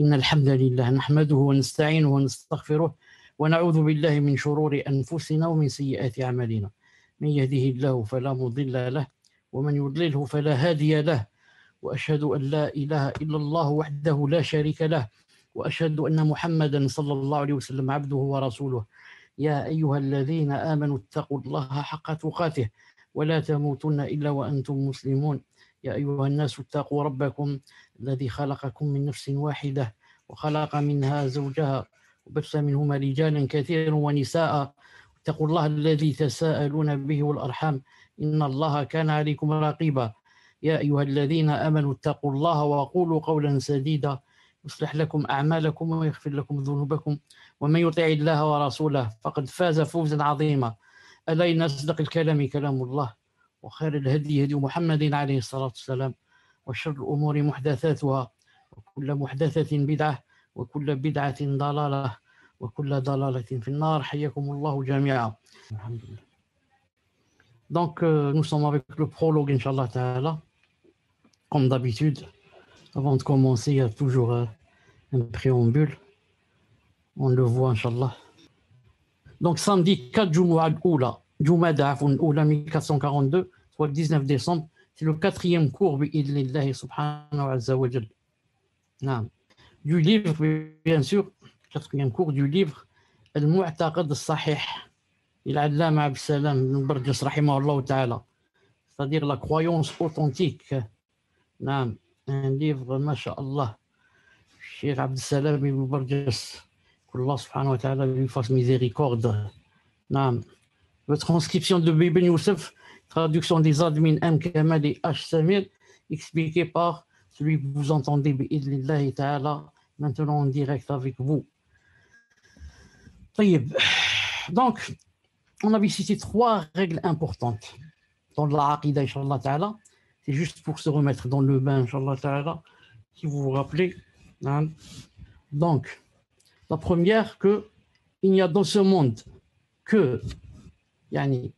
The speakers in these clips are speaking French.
إن الحمد لله نحمده ونستعينه ونستغفره ونعوذ بالله من شرور أنفسنا ومن سيئات أعمالنا. من يهده الله فلا مضل له ومن يضلله فلا هادي له، وأشهد أن لا إله إلا الله وحده لا شريك له، وأشهد أن محمدا صلى الله عليه وسلم عبده ورسوله. يا أيها الذين آمنوا اتقوا الله حق تقاته ولا تموتن إلا وأنتم مسلمون. يا أيها الناس اتقوا ربكم الذي خلقكم من نفس واحدة وخلق منها زوجها وبث منهما رجالا كثيرا ونساء. اتقوا الله الذي تساءلون به والأرحام إن الله كان عليكم رقيبا. يا أيها الذين آمنوا اتقوا الله وقولوا قولا سديدا يصلح لكم أعمالكم ويغفر لكم ذنوبكم، ومن يطع الله ورسوله فقد فاز فوزا عظيما. ألا إن أصدق الكلام كلام الله، وخير الهدي هدي محمد عليه الصلاة والسلام، وشر الأمور محدثاتها، وكل محدثة بدعة، وكل بدعة ضلالة، وكل ضلالة في النار. حياكم الله جميعا. الحمد لله. Donc, nous sommes avec le prologue, Inch'Allah Ta'ala. Comme d'habitude, avant de commencer, il y a toujours un préambule. On le voit, Inch'Allah. Donc, samedi 4 Jumada al-Oula 1442, soit le 19 décembre, c'est le 4e cours, bi'idhnillahi subhanahu azza wa jal. Du livre, bien sûr, 4e cours du livre, Al-Mu'taqad al-Sahih, il-Allama Abd Salam ibn Barjas rahimahullah ta'ala, c'est-à-dire la croyance authentique. Un livre, masha'Allah, Cheikh Abd Salam ibn Barjas, qu'Allah subhanahu wa ta'ala lui fasse miséricorde. La transcription de Ibn Youssef, traduction des admins M. Kamal et H. Samir, expliqué par celui que vous entendez, bi'idhnillahi ta'ala, maintenant en direct avec vous. Donc, on avait cité 3 règles importantes dans la Aqidah, Inch'Allah ta'ala. C'est juste pour se remettre dans le bain, Inch'Allah ta'ala, si vous vous rappelez. Donc, la première, que il n'y a dans ce monde que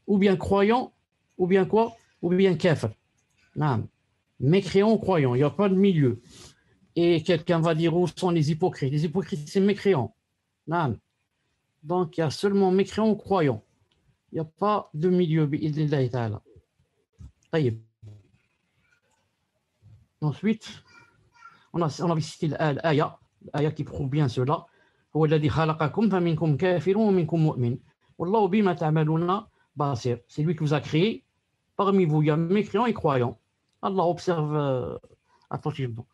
ou bien croyant, ou bien quoi, ou bien kafir. Mécréant ou croyant, il n'y a pas de milieu. Et quelqu'un va dire où sont les hypocrites. Les hypocrites, c'est mécréants. Donc, il y a seulement mécréant ou croyant. Il n'y a pas de milieu. Bi'idhnillahi ta'ala. Ensuite, on a cité l'aya qui prouve bien cela. هو الذي خلقكم فمنكم كافر ومنكم مؤمن والله بما تعملون بصير. C'est lui qui vous a créé. Parmi vous, il y a mécréants et croyants. Allah observe attentivement.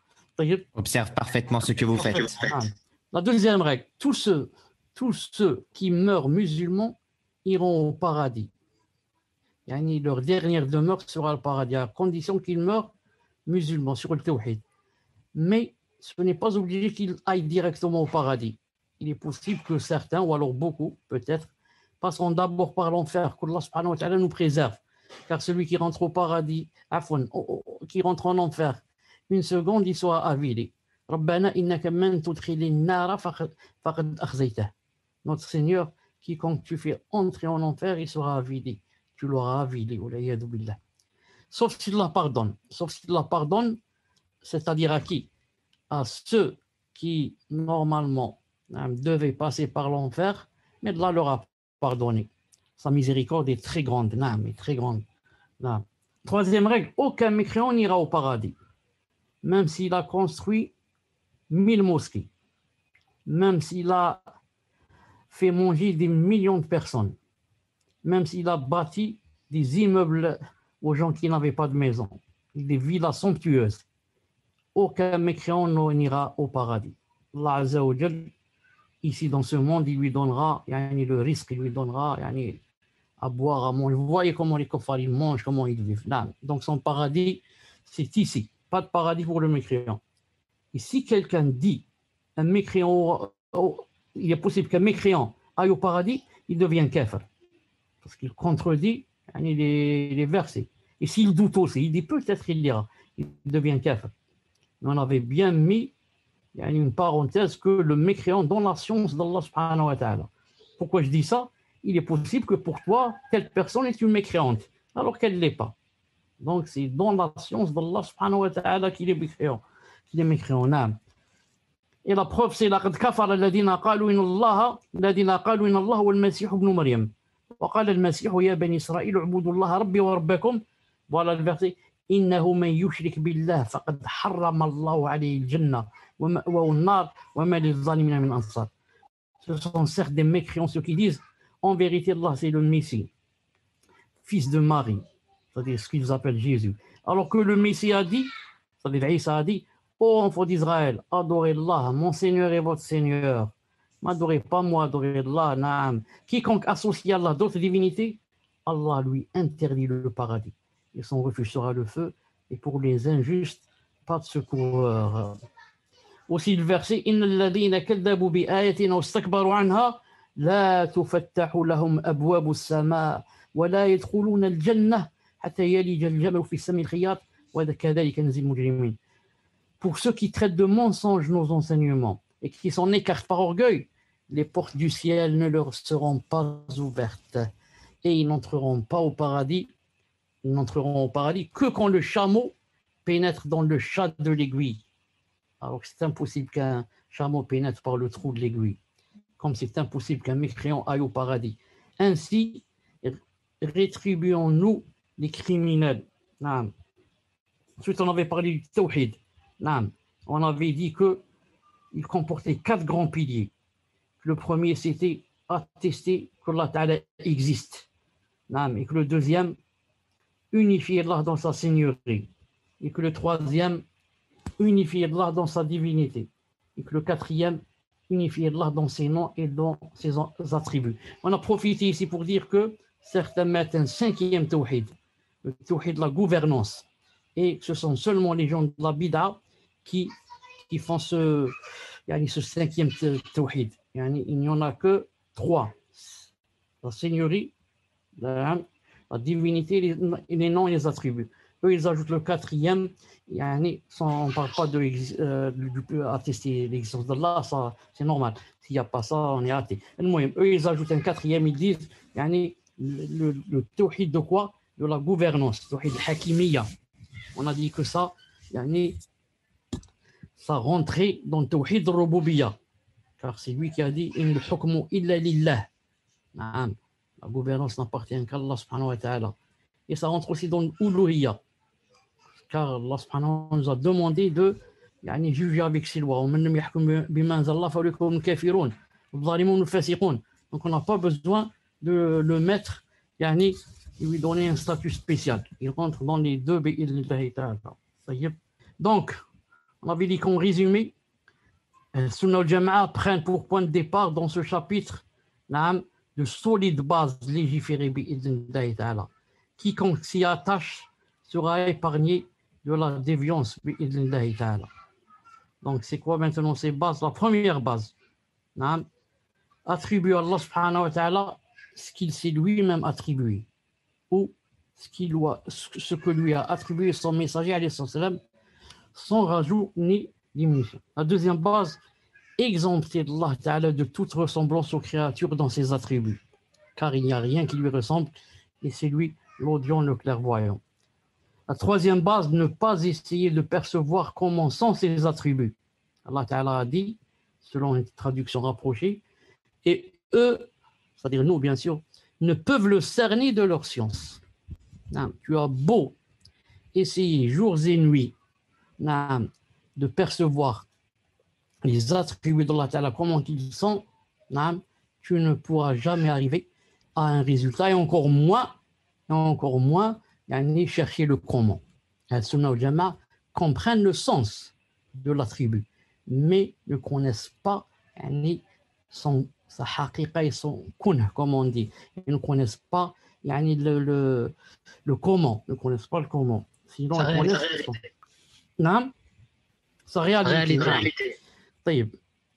Observe parfaitement ce que vous faites. La deuxième règle, tous ceux qui meurent musulmans iront au paradis. Leur dernière demeure sera le paradis, à condition qu'ils meurent musulmans sur le tawhid. Mais ce n'est pas obligé qu'ils aillent directement au paradis. Il est possible que certains, ou alors beaucoup, peut-être, passeront d'abord par l'enfer, qu'Allah subhanahu wa ta'ala nous préserve. Car celui qui rentre au paradis, qui rentre en enfer, une seconde, il sera avilé. Rabbana innaka man tudkhilin nara faqad akhzaytah. Notre Seigneur, quiconque tu fais entrer en enfer, il sera avilé. Tu l'auras avilé. Sauf s'il la pardonne. Sauf s'il la pardonne, c'est-à-dire à qui? À ceux qui, normalement, devaient passer par l'enfer, mais Allah leur a pardonné. Sa miséricorde est très grande. Très grande. Troisième règle, aucun mécréant n'ira au paradis. Même s'il a construit 1000 mosquées, même s'il a fait manger des millions de personnes, même s'il a bâti des immeubles aux gens qui n'avaient pas de maison, des villas somptueuses, aucun mécréant n'ira au paradis. Allah Azza wa Jal, ici dans ce monde, il lui donnera le risque, il lui donnera à boire, à manger. Vous voyez comment les kuffars ils mangent, comment ils vivent. Donc son paradis, c'est ici. Pas de paradis pour le mécréant. Et si quelqu'un dit, un mécréant, il est possible qu'un mécréant aille au paradis, il devient kafir. Parce qu'il contredit les versets. Et s'il doute aussi, il dit peut-être il l'ira, il devient kafir. On avait bien mis une parenthèse que le mécréant dans la science d'Allah subhanahu wa ta'ala. Pourquoi je dis ça? Il est possible que pour toi, telle personne est une mécréante, alors qu'elle ne l'est pas. Donc c'est dans la science d'Allah subhanahu wa ta'ala qu'il est mécréant. Et la preuve, c'est لقد كفر الذين قالوا إن الله هو المسيح ابن مريم وقال المسيح يا بني إسرائيل اعبدوا الله ربي وربكم. Voilà le verset. إنه من يشرك بالله فقد حرم الله عليه الجنة ومأواه النار وما للظالمين من أنصار. Ce sont certes des mécréants ceux qui disent en vérité Allah c'est le Messie, fils de Marie, c'est-à-dire ce qu'ils appellent Jésus. Alors que le Messie a dit, c'est-à-dire Isa a dit, ô enfants d'Israël, adorez Allah, mon Seigneur et votre Seigneur. M'adorez pas moi, adorez Allah. Naam. Quiconque associe à Allah d'autres divinités, Allah lui interdit le paradis. Et son refuge sera le feu. Et pour les injustes, pas de secours. Aussi le verset إن الذين كذبوا بآياتنا واستكبروا عنها لا تفتح لهم أبواب السماء ولا يدخلون الجنة حتى يلج الجمل في السم الخياط وكذلك نجزي المجرمين. Pour ceux qui traitent de mensonges nos enseignements et qui s'en écartent par orgueil, les portes du ciel ne leur seront pas ouvertes et ils n'entreront pas au paradis. Ils n'entreront au paradis que quand le chameau pénètre dans le chat de l'aiguille. Alors que c'est impossible qu'un chameau pénètre par le trou de l'aiguille, comme c'est impossible qu'un mécréant aille au paradis. Ainsi, rétribuons-nous les criminels. Ensuite, on avait parlé du tawhid. On avait dit qu'il comportait 4 grands piliers. Le premier, c'était attester qu'Allah Ta'ala existe. Et que le deuxième, unifier Allah dans sa seigneurie. Et que le troisième, unifier Allah dans sa divinité. Et que le quatrième, unifier Allah dans ses noms et dans ses attributs. On a profité ici pour dire que certains mettent un 5e tawhid, le tawhid de la gouvernance. Et ce sont seulement les gens de la bid'a qui font ce 5e tawhid. Il n'y en a que 3. La seigneurie, la divinité, les noms et les attributs. Eux, ils ajoutent le 4e. On ne parle pas d'attester l'existence d'Allah, ça c'est normal. S'il n'y a pas ça, on est athée. Eux, ils ajoutent un 4e, ils disent le tawhid de quoi? De la gouvernance, le tawhid hakimiyya. On a dit que ça rentrait dans le tawhid rububiyya. Car c'est lui qui a dit in al-hukmu illa lillah. La gouvernance n'appartient qu'à Allah subhanahu wa ta'ala. Et ça rentre aussi dans l'uluhiyya. Car Allah subhanahu wa ta'ala nous a demandé de juger avec ses lois. Donc on n'a pas besoin de le mettre et lui donner un statut spécial. Il rentre dans les deux. Donc, on avait dit qu'en résumé, Sunnah al-Jama'a prennent pour point de départ dans ce chapitre de solides bases légiférées bi'idhnillahi ta'ala. Quiconque s'y attache sera épargné de la déviance bi'idhnillahi ta'ala. Donc c'est quoi maintenant ces bases? La première base, attribuer à Allah subhanahu wa ta'ala ce qu'il s'est lui-même attribué, ou ce que lui a attribué son messager alayhi salam, sans rajout ni diminution. La deuxième base, exempter Allah ta'ala de toute ressemblance aux créatures dans ses attributs, car il n'y a rien qui lui ressemble, et c'est lui l'audient, le clairvoyant. La troisième base, ne pas essayer de percevoir comment sont ses attributs. Allah Ta'ala a dit, selon une traduction rapprochée, et eux, c'est-à-dire nous bien sûr, ne peuvent le cerner de leur science. Tu as beau essayer jours et nuits de percevoir les attributs d'Allah Ta'ala, comment ils sont, tu ne pourras jamais arriver à un résultat, et encore moins chercher le comment. Al-Sunnah wal-Jama'a comprennent le sens de l'attribut, mais ne connaissent pas sa haqiqa et son kun, comme on dit. Ils ne connaissent pas le comment, ne connaissent pas le comment. Sinon, ils connaissent sa réalité.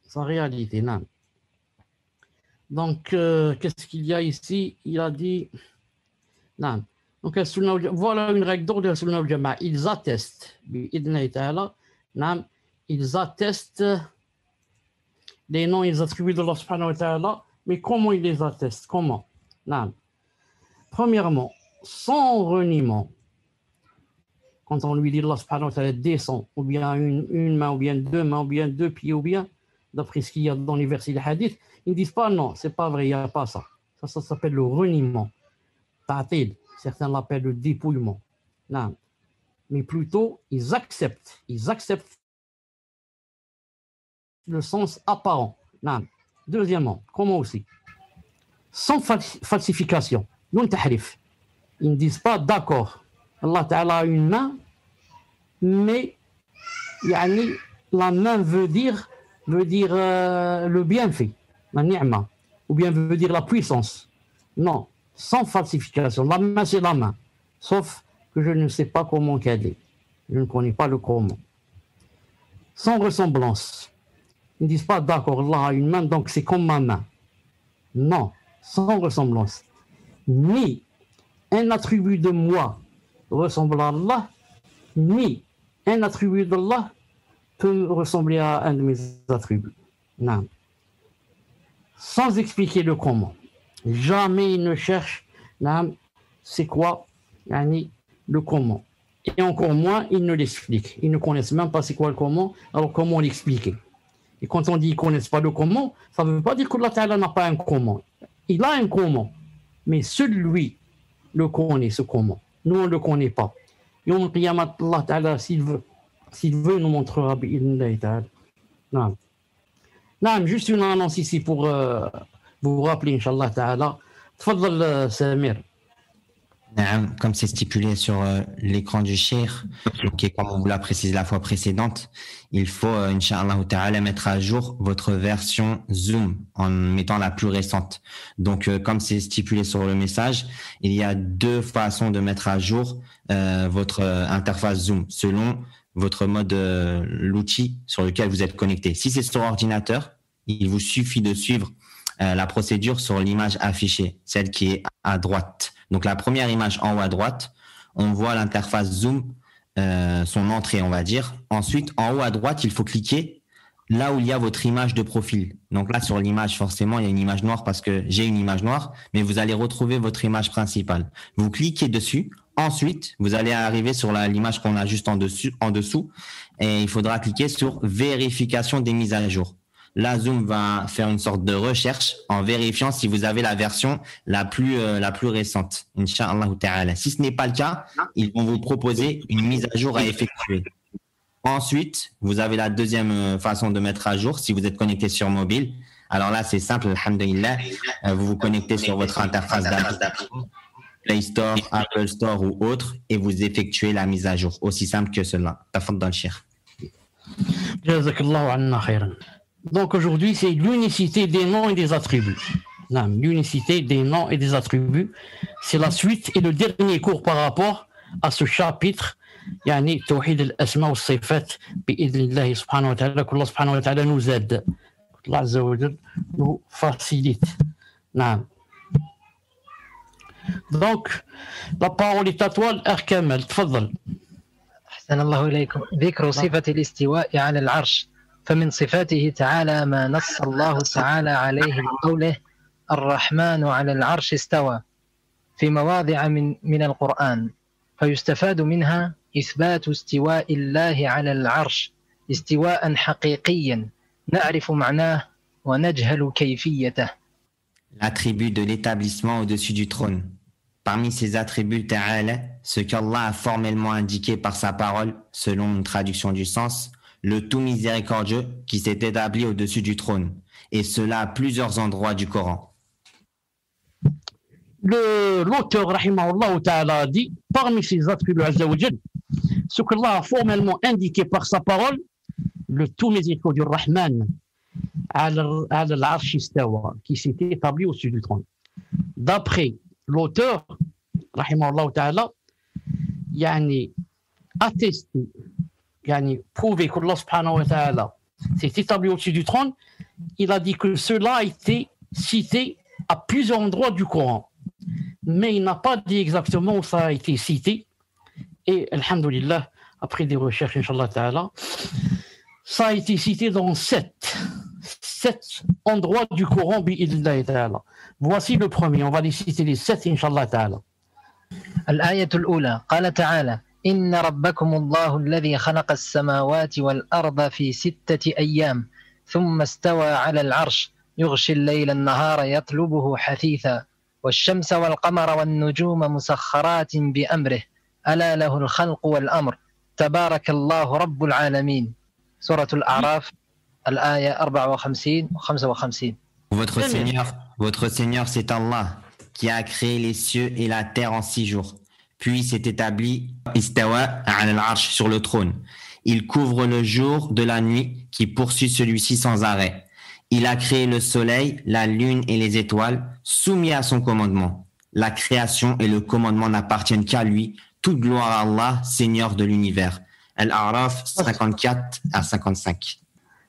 Sa réalité. Donc, qu'est-ce qu'il y a ici? Il a dit... Donc, voilà une règle d'ordre de Sunnah al-Jama'a. Ils attestent, ils attestent les noms et les attributs de Allah subhanahu wa ta'ala, mais comment ils les attestent? Comment? Premièrement, sans reniement. Quand on lui dit Allah subhanahu wa ta'ala descend, ou bien une main, ou bien deux mains, ou bien deux pieds, ou bien d'après ce qu'il y a dans les versets et les hadiths, ils ne disent pas non, c'est pas vrai, il n'y a pas ça. Ça s'appelle le reniement. Ta'til, certains l'appellent le dépouillement. Non. Mais plutôt, ils acceptent le sens apparent. Non. Deuxièmement, comment aussi? Sans falsification. Non tahrif. Ils ne disent pas d'accord. Allah Ta'ala a une main, mais yani, la main veut dire le bienfait, la ni'ma, ou bien veut dire la puissance. Non, sans falsification. La main, c'est la main. Sauf que je ne sais pas comment qu'elle est. Je ne connais pas le comment. Sans ressemblance. Ils ne disent pas d'accord, Allah a une main, donc c'est comme ma main. Non, sans ressemblance. Ni un attribut de moi ressemble à Allah, ni un attribut d'Allah peut ressembler à un de mes attributs. Non. Sans expliquer le comment. Jamais ils ne cherchent, c'est quoi, le comment. Et encore moins, ils ne l'expliquent. Ils ne connaissent même pas c'est quoi le comment, alors comment l'expliquer. Et quand on dit qu'ils ne connaissent pas le comment, ça ne veut pas dire qu'Allah Ta'ala n'a pas un comment. Il a un comment, mais seul lui le connaît, ce comment. Nous, on ne le connaît pas. Et on qiyamah, Allah Ta'ala, s'il veut, nous montrera bi'idhnillahi ta'ala. Non. Non, juste une annonce ici pour vous rappeler, Inch'Allah Ta'ala. Tfaddal, Samir. Comme c'est stipulé sur l'écran du cheikh, et comme on vous l'a précisé la fois précédente, il faut, Inch'Allah Ta'ala, mettre à jour votre version Zoom en mettant la plus récente. Donc, comme c'est stipulé sur le message, il y a deux façons de mettre à jour votre interface Zoom selon votre mode, l'outil sur lequel vous êtes connecté. Si c'est sur ordinateur, il vous suffit de suivre la procédure sur l'image affichée, celle qui est à droite. Donc, la première image en haut à droite, on voit l'interface Zoom, son entrée, on va dire. Ensuite, en haut à droite, il faut cliquer là où il y a votre image de profil. Donc là, sur l'image, forcément, il y a une image noire parce que j'ai une image noire, mais vous allez retrouver votre image principale. Vous cliquez dessus. Ensuite, vous allez arriver sur l'image qu'on a juste en dessous, et il faudra cliquer sur vérification des mises à jour. Là, Zoom va faire une sorte de recherche en vérifiant si vous avez la version la plus récente. Inch'Allah Ta'ala. Si ce n'est pas le cas, ils vont vous proposer une mise à jour à effectuer. Ensuite, vous avez la deuxième façon de mettre à jour si vous êtes connecté sur mobile. Alors là, c'est simple, alhamdulillah. Vous vous connectez sur votre interface d'application, Play Store, Apple Store ou autre, et vous effectuez la mise à jour. Aussi simple que cela. Tafaddal, Cheikh. Jazakallahu anna khairan. Donc aujourd'hui, c'est l'unicité des noms et des attributs. Non, l'unicité des noms et des attributs, c'est la suite et le dernier cours par rapport à ce chapitre, yani Tawhid al-Asma wa al-Sifat, bi'idhnillahi subhanahu wa ta'ala, qu'Allah subhanahu wa ta'ala nous aide, qu'Allah azza wa jal nous facilite. Non. Donc, la parole est à toi, Al-Kamal, tfaddal. أحسن الله إليكم. ذكر صفة الاستواء على العرش، فمن صفاته تعالى ما نص الله تعالى عليه بقوله الرحمن على العرش استوى في مواضع من القرآن، فيستفاد منها إثبات استواء الله على العرش استواء حقيقيا نعرف معناه ونجهل كيفيته. L'attribut de l'établissement au-dessus du trône. Parmi ces attributs ta'ala, ce qu'Allah a formellement indiqué par sa parole, selon une traduction du sens, le tout miséricordieux qui s'est établi au-dessus du trône, et cela à plusieurs endroits du Coran. L'auteur, rahimahullah ta'ala, dit, parmi ces attributs, ce qu'Allah a formellement indiqué par sa parole, le tout miséricordieux Rahman, al-Arsh istawa, qui s'est établi au-dessus du trône. D'après l'auteur, rahimahullah ta'ala, yani, attesté, yani, prouvé qu'Allah subhanahu wa ta'ala s'est établi au-dessus du trône, il a dit que cela a été cité à plusieurs endroits du Coran. Mais il n'a pas dit exactement où ça a été cité. Et, alhamdulillah, après des recherches, Inch'Allah ta'ala, ça a été cité dans sept endroits du Coran, bi'idhnillahi ta'ala. Voici le premier, on va les citer les 7, Inch'Allah ta'ala. الآية الأولى قال تعالى إن ربكم الله الذي خلق السماوات والأرض في 6 أيام ثم استوى على العرش يغشي الليل النهار يطلبه حثيثا والشمس والقمر والنجوم مسخرات بأمره ألا له الخلق والأمر تبارك الله رب العالمين. سورة الأعراف الآية 54 و 55. Votre Seigneur, c'est Allah qui a créé les cieux et la terre en 6 jours. Puis s'est établi istawa ala al-arsh sur le trône. Il couvre le jour de la nuit qui poursuit celui-ci sans arrêt. Il a créé le soleil, la lune et les étoiles soumis à son commandement. La création et le commandement n'appartiennent qu'à lui. Toute gloire à Allah, Seigneur de l'univers. Al-A'raf 54 à 55.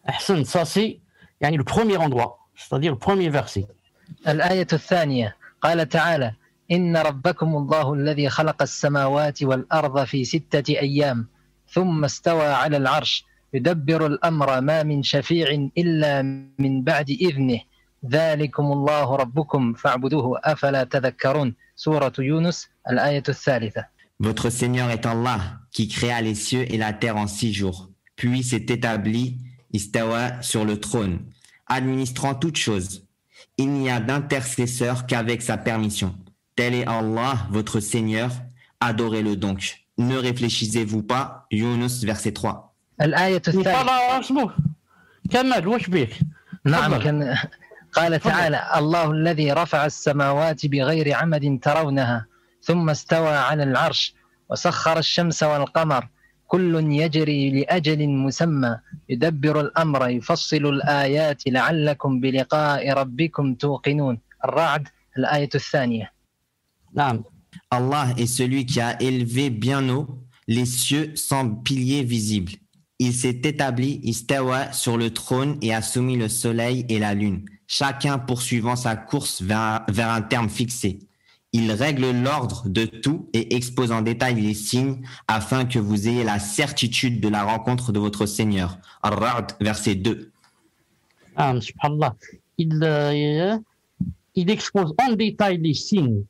Ahsan, ça c'est le premier endroit, c'est-à-dire le premier verset. الآية الثانية قال تعالى إن ربكم الله الذي خلق السماوات والأرض في 6 أيام ثم استوى على العرش يدبر الأمر ما من شفيع إلا من بعد إذنه ذلكم الله ربكم فاعبدوه أفلا تذكرون. سورة يونس الآية الثالثة. Votre Seigneur est Allah qui créa les cieux et la terre en 6 jours. Puis s'est établi istawa sur le trône, administrant toutes choses. Il n'y a d'intercesseur qu'avec sa permission. Tel est Allah, votre Seigneur. Adorez-le donc. Ne réfléchissez-vous pas? Yunus, verset 3. الآية الثالثة. كمل وش بيك؟ نعم قال تعالى الله الذي رفع السماوات بغير عمد ترونها ثم استوى على العرش وسخر الشمس والقمر كل يجري لأجل مسمى يدبر الأمر يفصل الآيات لعلكم بلقاء ربكم توقنون. الرعد الآية الثانية. نعم. Allah est celui qui a élevé bien haut les cieux sans piliers visibles. Il s'est établi istawa sur le trône et a soumis le soleil et la lune, chacun poursuivant sa course vers un terme fixé. Il règle l'ordre de tout et expose en détail les signes afin que vous ayez la certitude de la rencontre de votre Seigneur. Ar-Ra'd, verset 2. Subhanallah. Il expose en détail les signes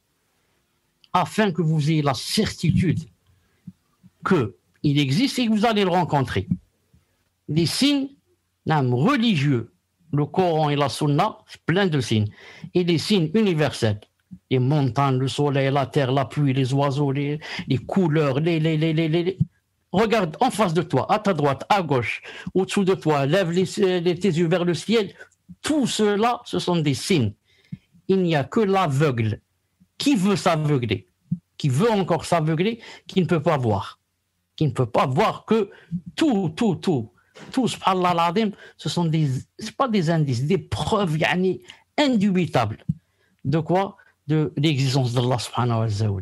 afin que vous ayez la certitude qu'il existe et que vous allez le rencontrer. Les signes religieux, le Coran et la Sunna, c'est plein de signes. Et les signes universels, les montagnes, le soleil, la terre, la pluie, les oiseaux, les couleurs, Regarde en face de toi, à ta droite, à gauche, au-dessous de toi, lève tes yeux vers le ciel. Tout cela, ce sont des signes. Il n'y a que l'aveugle qui veut s'aveugler, qui veut encore s'aveugler, qui ne peut pas voir. Qui ne peut pas voir que tout, subhanallah al-azim, ce sont c'est pas des indices, des preuves indubitables. De quoi? De l'existence d'Allah subhanahu wa ta'ala.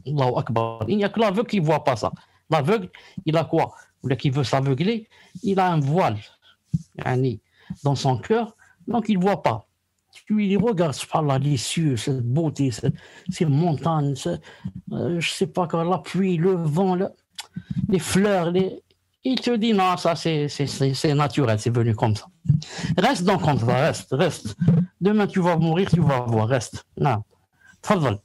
Allahu akbar. Il n'y a que l'aveugle qui ne voit pas ça. L'aveugle, il a quoi? Ou qui veut s'aveugler, il a un voile dans son cœur, donc il ne voit pas. Tu lui regardes, subhanallah, les cieux, cette beauté, ces montagnes, je ne sais pas quoi, la pluie, le vent, les fleurs, il te dit non, ça c'est naturel, c'est venu comme ça. Reste donc comme ça, reste. Demain tu vas mourir, tu vas voir, reste. Non. تفضل.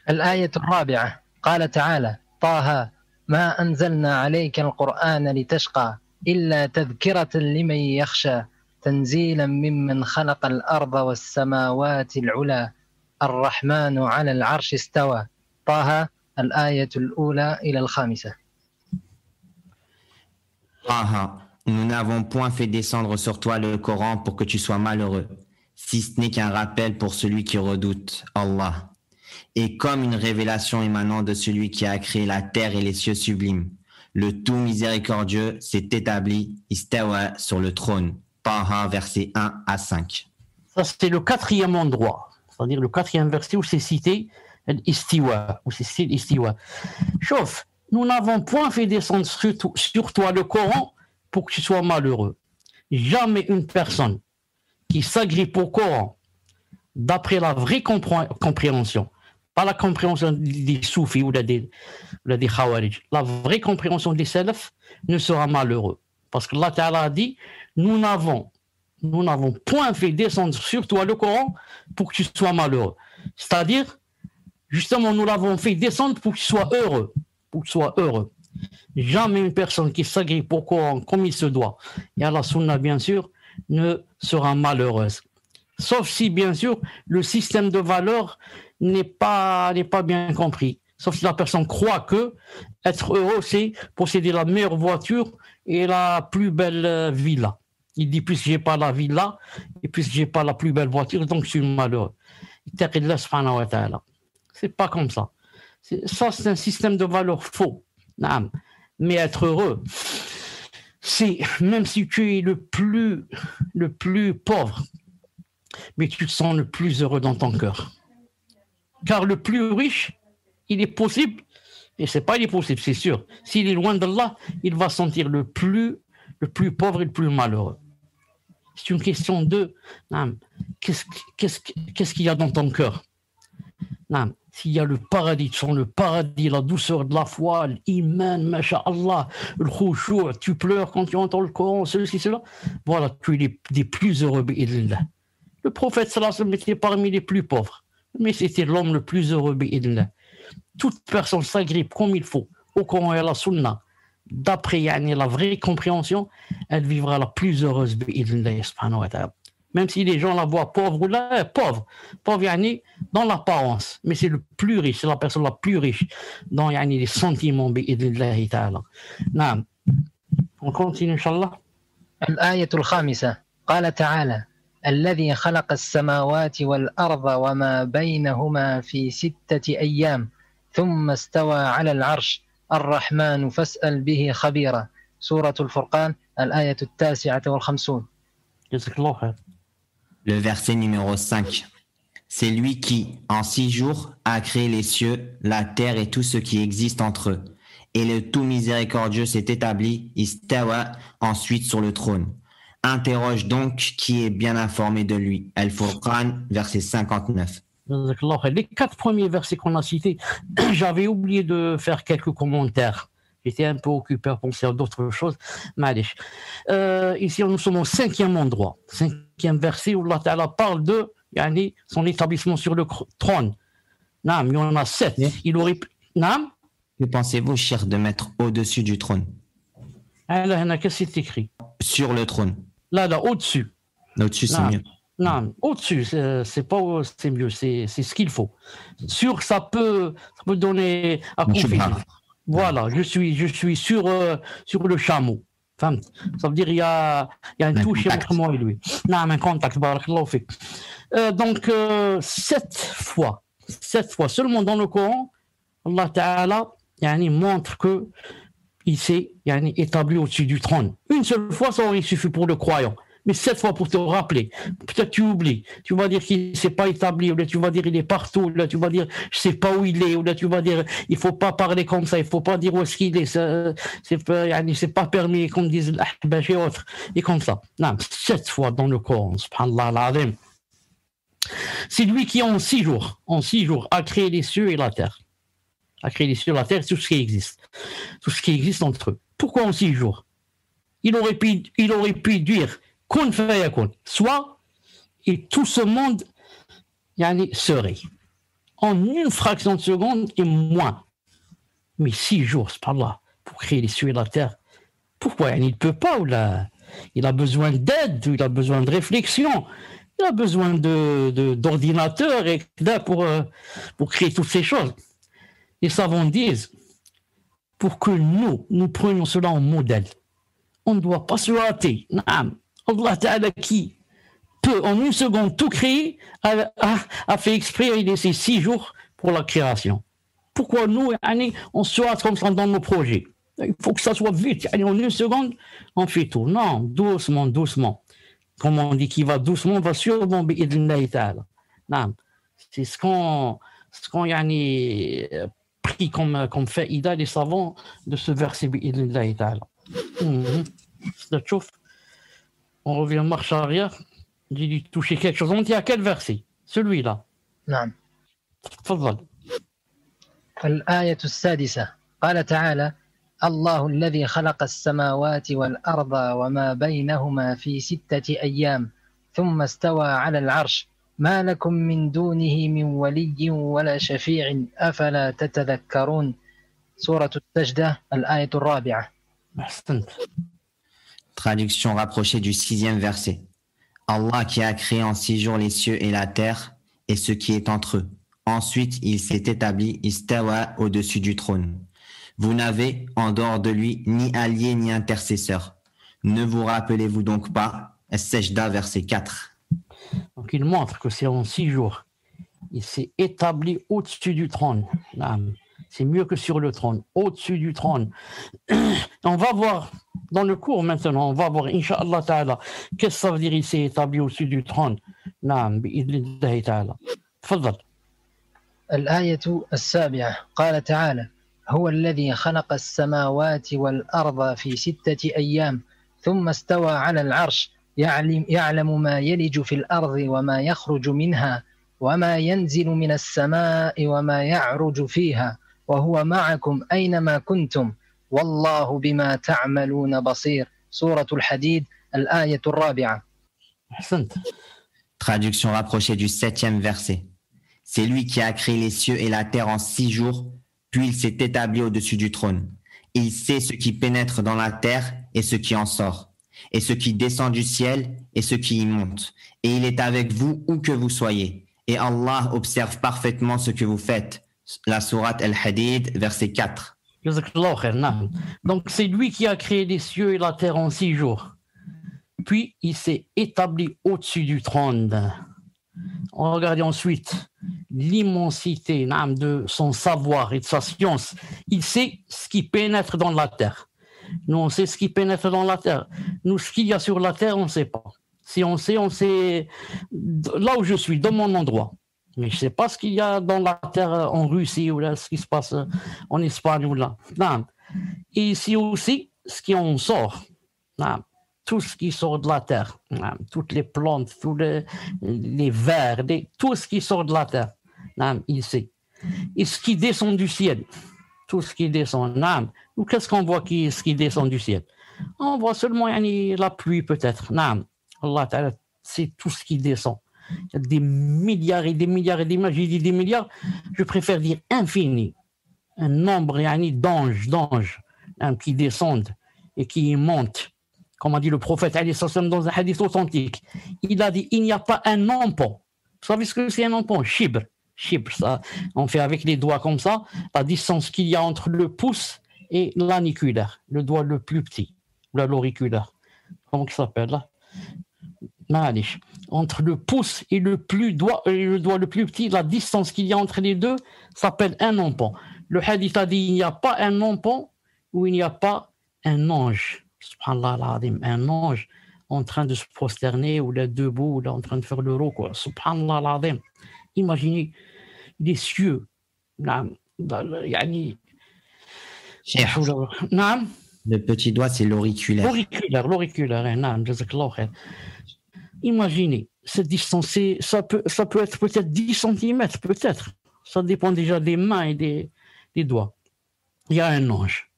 الآية الرابعة قال تعالى طه ما أنزلنا عليك القرآن لتشقى إلا تذكرة لمن يخشى تنزيلا ممن خلق الأرض والسماوات العلى الرحمن على العرش استوى. طه الآية الأولى إلى الخامسة. Nous n'avons point fait descendre sur toi le Coran pour que tu sois malheureux, si ce n'est qu'un rappel pour celui qui redoute Allah, et comme une révélation émanant de celui qui a créé la terre et les cieux sublimes. Le tout miséricordieux s'est établi, istawa, sur le trône. Taha, versets 1 à 5. Ça, c'est le 4e endroit, c'est-à-dire le 4e verset où c'est cité l'istiwa, où c'est cité l'istiwa. Chauffe. Nous n'avons point fait descendre sur toi le Coran pour que tu sois malheureux. Jamais une personne qui s'agrippe au Coran d'après la vraie compréhension, pas la compréhension des soufis ou des khawarij, la vraie compréhension des salafs ne sera malheureux. Parce que Allah Ta'ala a dit, nous n'avons point fait descendre sur toi le Coran pour que tu sois malheureux. C'est-à-dire, justement, nous l'avons fait descendre pour que tu sois heureux. Jamais une personne qui s'agrippe au Coran comme il se doit, et à la Sunna bien sûr, ne sera malheureuse. Sauf si, bien sûr, le système de valeurs n'est pas bien compris. Sauf si la personne croit que être heureux, c'est posséder la meilleure voiture et la plus belle villa. Il dit, puisque j'ai pas la villa et puisque j'ai pas la plus belle voiture, donc je suis malheureux. C'est pas comme ça. Ça, c'est un système de valeurs faux. Mais être heureux, c'est, même si tu es le plus pauvre, mais tu te sens le plus heureux dans ton cœur. Car le plus riche, il est possible, et c'est pas il est possible, c'est sûr, s'il est loin d'Allah, il va sentir le plus pauvre et le plus malheureux. C'est une question de qu'est-ce qu'il y a dans ton cœur. S'il y a le paradis, tu sens le paradis, la douceur de la foi, l'iman, masha'Allah, le khushu', tu pleures quand tu entends le Coran, ceci, cela, voilà, tu es des plus heureux, bi'idhnillah. Le prophète sallallahu alayhi wa sallam était parmi les plus pauvres, mais c'était l'homme le plus heureux, bi'idhnillah. Toute personne s'agrippe comme il faut au Coran et à la Sunna, d'après la vraie compréhension, elle vivra la plus heureuse, bi'idhnillah, subhanahu wa ta'ala. Même si les gens la voient pauvre ou là, pauvre dans l'apparence, mais c'est le plus riche, c'est la personne la plus riche dans les sentiments, bi'idhnillah ta'ala. Naam. On continue, Inch'Allah. الآية الخامسة قال تعالى الذي خلق السماوات والأرض وما بينهما في 6 أيام ثم استوى على العرش الرحمن فاسأل به خبيرا سورة الفرقان الآية 59. جزاك الله خير. Le verset numéro 5. C'est lui qui, en 6 jours, a créé les cieux, la terre et tout ce qui existe entre eux. Et le tout miséricordieux s'est établi, istawa, ensuite sur le trône. Interroge donc qui est bien informé de lui. Al-Furqan, verset 59. Les 4 premiers versets qu'on a cités, j'avais oublié de faire quelques commentaires. J'étais un peu occupé à penser à d'autres choses. Ici, nous sommes au 5e endroit, 5e verset où Allah Ta'ala parle de son établissement sur le trône. Il y en a 7. Il aurait... Que pensez-vous, cher, de mettre au-dessus du trône? Qu'est-ce que c'est écrit? Sur le trône. Là, au-dessus. Au-dessus, c'est mieux. Non, au-dessus, c'est mieux, c'est ce qu'il faut. Sur, ça peut donner à confusion. Voilà, je suis sur le chameau. Ça veut dire il y a un touche entre moi et lui. Non, un contact, barakallahu fik. Donc, 7 fois seulement dans le Coran, Allah Ta'ala montre que il s'est établi au-dessus du trône. Une seule fois, ça aurait suffi pour le croyant. Mais 7 fois pour te rappeler. Peut-être tu oublies. Tu vas dire qu'il ne s'est pas établi, ou là tu vas dire il est partout, ou là tu vas dire je ne sais pas où il est, ou là tu vas dire il ne faut pas parler comme ça, il ne faut pas dire où est-ce qu'il est, c'est pas permis, comme disent l'ahbash et autres, et comme ça. Non, 7 fois dans le Coran, subhanallah al-azim. C'est lui qui en 6 jours, a créé les cieux et la terre. A créé les cieux et la terre, tout ce qui existe entre eux. Pourquoi en 6 jours? Il aurait pu dire kun fayakun, soit, et tout ce monde serait. En une fraction de seconde et moins. Mais 6 jours, c'est pas là, pour créer les cieux et la terre. Pourquoi? Il ne peut pas, ou là, il a besoin d'aide, il a besoin de réflexion, il a besoin d'ordinateur et pour créer toutes ces choses. Les savants disent, pour que nous prenions cela en modèle, on ne doit pas se hâter. Allah Ta'ala qui peut en une seconde tout créer a fait exprès et laissé 6 jours pour la création. Pourquoi nous, on se hâte comme ça dans nos projets? Il faut que ça soit vite. En une seconde, on fait tout. Non, doucement. Comme on dit qui va doucement, va sûrement bi'idhnillahi ta'ala. C'est ce qu'on pris comme faïda les savants de ce verset bi'idhnillahi ta'ala. On revient en marche arrière. J'ai dû toucher quelque chose. On dit à quel verset? Celui-là. نعم. تفضل. الآية 6 قال تعالى الله الذي خلق السماوات والأرض وما بينهما في 6 أيام ثم استوى على العرش ما لكم من دونه من ولي ولا شفيع أفلا تتذكرون سورة السجدة الآية 4. أحسنت. Traduction rapprochée du 6e verset. Allah qui a créé en 6 jours les cieux et la terre et ce qui est entre eux. Ensuite, il s'est établi istawa au-dessus du trône. Vous n'avez en dehors de lui ni allié ni intercesseur. Ne vous rappelez-vous donc pas? As-Sajda, verset 4. Donc il montre que c'est en 6 jours. Il s'est établi au-dessus du trône. C'est mieux que sur le trône, au-dessus du trône. On va voir dans le cours maintenant, on va voir, Inch'Allah Ta'ala, qu'est-ce que ça veut dire il s'est établi au-dessus du trône. Naam, bi'idhnillahi ta'ala. Tfaddal. الآية السابعة قال تعالى هو الذي خلق السماوات والأرض في 6 أيام ثم استوى على العرش يعلم ما يلج في الأرض وما يخرج منها وما ينزل من السماء وما يعرج فيها وهو معكم أينما كنتم والله بما تعملون بصير سورة الحديد الآية الرابعة. أحسنت. Traduction rapprochée du 7e verset. C'est lui qui a créé les cieux et la terre en 6 jours, puis il s'est établi au-dessus du trône. Il sait ce qui pénètre dans la terre et ce qui en sort, et ce qui descend du ciel et ce qui y monte. Et il est avec vous où que vous soyez. Et Allah observe parfaitement ce que vous faites. La sourate Al-Hadid, verset 4. Donc c'est lui qui a créé les cieux et la terre en 6 jours. Puis il s'est établi au-dessus du trône. On regarde ensuite l'immensité de son savoir et de sa science. Il sait ce qui pénètre dans la terre. Nous, on sait ce qui pénètre dans la terre. Nous, ce qu'il y a sur la terre, on ne sait pas. Si on sait là où je suis, dans mon endroit. Mais je ne sais pas ce qu'il y a dans la terre en Russie ou là, ce qui se passe en Espagne ou là. Non. Et ici aussi, ce qui en sort. Non. Tout ce qui sort de la terre. Non. Toutes les plantes, tous les vers, tout ce qui sort de la terre. Non. Il sait. Et ce qui descend du ciel. Tout ce qui descend. Non. Ou qu'est-ce qu'on voit ce qui descend du ciel? On voit seulement la pluie peut-être. Non. Allah Ta'ala, c'est tout ce qui descend. Il y a des milliards et des milliards et des milliards. J'ai dit des milliards, je préfère dire infini. Un nombre d'anges qui descendent et qui montent. Comme a dit le prophète dans un hadith authentique. Il a dit, il n'y a pas un empan. Vous savez ce que c'est un empan? Shibr, ça, on fait avec les doigts comme ça, la distance qu'il y a entre le pouce et l'aniculaire, le doigt le plus petit, l'auriculaire. Comment ça s'appelle là? Entre le pouce et le doigt le plus petit, la distance qu'il y a entre les deux s'appelle un empan. Le hadith a dit il n'y a pas un empan où il n'y a pas un ange. Subhanallah al-Azim, un ange en train de se prosterner ou là debout ou là en train de faire le ruku. Subhanallah al-Azim. Imaginez les cieux. Le petit doigt, c'est l'auriculaire. L'auriculaire, imaginez, cette distance, ça peut être peut-être 10 cm, peut-être. Ça dépend déjà des mains et des doigts. Il y a un ange.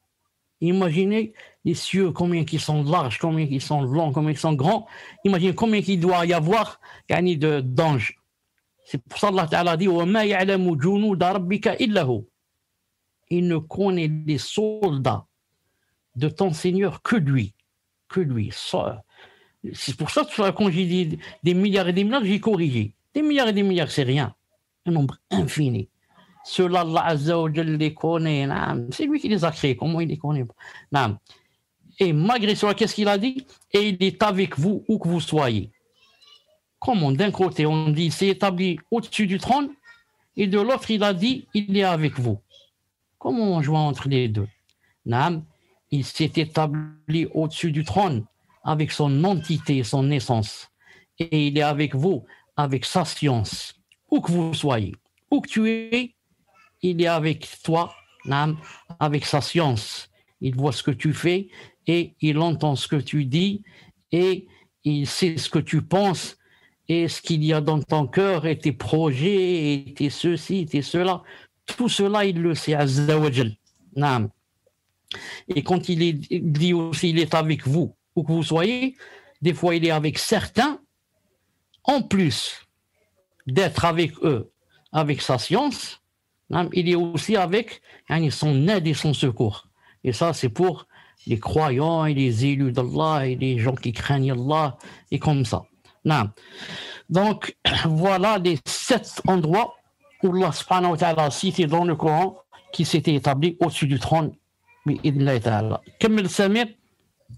Imaginez les cieux, combien ils sont larges, combien ils sont longs, combien ils sont grands. Imaginez combien il doit y avoir d'anges. C'est pour ça qu'Allah Ta'ala dit وَمَا يَعْلَمُ جُنُودَ رَبِّكَ إِلَّا هُوَ. Il ne connaît les soldats de ton Seigneur que lui. C'est pour ça que quand j'ai dit des milliards et des milliards, j'ai corrigé. Des milliards et des milliards, c'est rien. Un nombre infini. Ceux-là, Allah Azza wa Jalla les connaît. C'est lui qui les a créés. Comment il les connaît? Et malgré cela, qu'est-ce qu'il a dit? Et il est avec vous où que vous soyez. Comment? D'un côté, on dit c'est établi au-dessus du trône, et de l'autre, il a dit il est avec vous. Comment on joue entre les deux? Il s'est établi au-dessus du trône avec son entité, son essence. Et il est avec vous, avec sa science. Où que vous soyez, où que tu es, il est avec toi, avec sa science. Il voit ce que tu fais et il entend ce que tu dis et il sait ce que tu penses et ce qu'il y a dans ton cœur et tes projets et tes ceci, tes cela. Tout cela, il le sait, Azza wa Jal. Et quand il dit aussi, il est avec vous, où que vous soyez, des fois il est avec certains, en plus d'être avec eux, avec sa science, il est aussi avec son aide et son secours. Et ça, c'est pour les croyants et les élus d'Allah et les gens qui craignent Allah et comme ça. Non. Donc voilà les 7 endroits où Allah subhanahu wa ta'ala a cité dans le Coran qui s'était établi au-dessus du trône.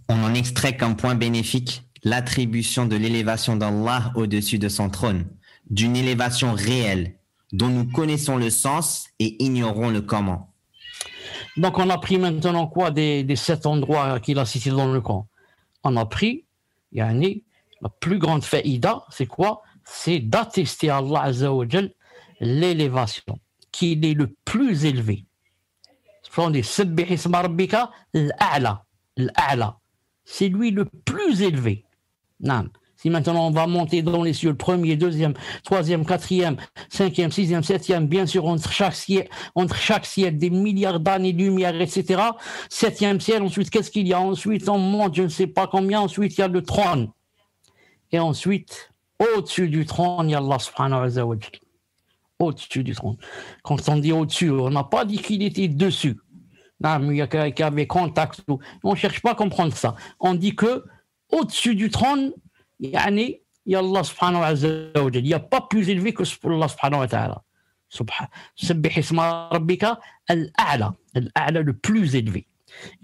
On en extrait comme point bénéfique l'attribution de l'élévation d'Allah au-dessus de son trône, d'une élévation réelle dont nous connaissons le sens et ignorons le comment. Donc on a pris maintenant quoi des 7 endroits qu'il a cités dans le Coran? On a pris, yani, la plus grande faïda, c'est quoi? C'est d'attester à Allah Azza wa Jal l'élévation, qu'il est le plus élevé. C'est lui le plus élevé. Non. Si maintenant on va monter dans les cieux, le premier, deuxième, troisième, quatrième, cinquième, sixième, septième, bien sûr entre chaque ciel des milliards d'années-lumière, etc. Septième ciel, ensuite qu'est-ce qu'il y a? Ensuite on monte, je ne sais pas combien, ensuite il y a le trône. Et ensuite, au-dessus du trône, il y a Allah subhanahu wa ta'ala. Au-dessus du trône. Quand on dit au-dessus, on n'a pas dit qu'il était dessus. Non, mais il y a qu'il y avait contact. On ne cherche pas à comprendre ça. On dit que au-dessus du trône, il y a Allah subhanahu wa ta'ala. Il n'y a pas plus élevé que Allah subhanahu wa ta'ala. Sabbih isma rabbika al-a'la. Al-a'la, le plus élevé.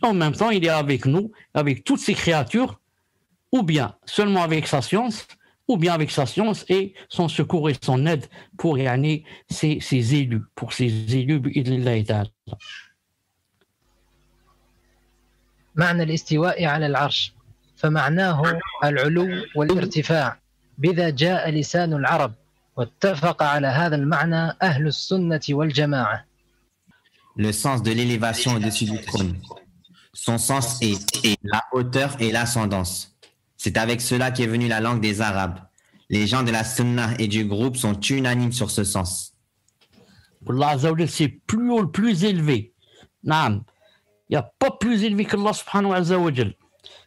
Et en même temps, il est avec nous, avec toutes ces créatures, ou bien seulement avec sa science, ou bien avec sa science et son secours et son aide pour ses élus, pour ses élus bi'idhnillahi ta'ala. معنى الاستواء على العرش فمعناه العلو والارتفاع بذا جاء لسان العرب واتفق على هذا المعنى أهل السنة والجماعة. Le sens de l'élévation au-dessus du trône. Son sens est la hauteur et l'ascendance. C'est avec cela qu'est venue la langue des Arabes. Les gens de la Sunna et du groupe sont unanimes sur ce sens. Allah Azza wa Jal, c'est plus haut, le plus élevé. Naam. Il n'y a pas plus élevé qu'Allah subhanahu wa Jal.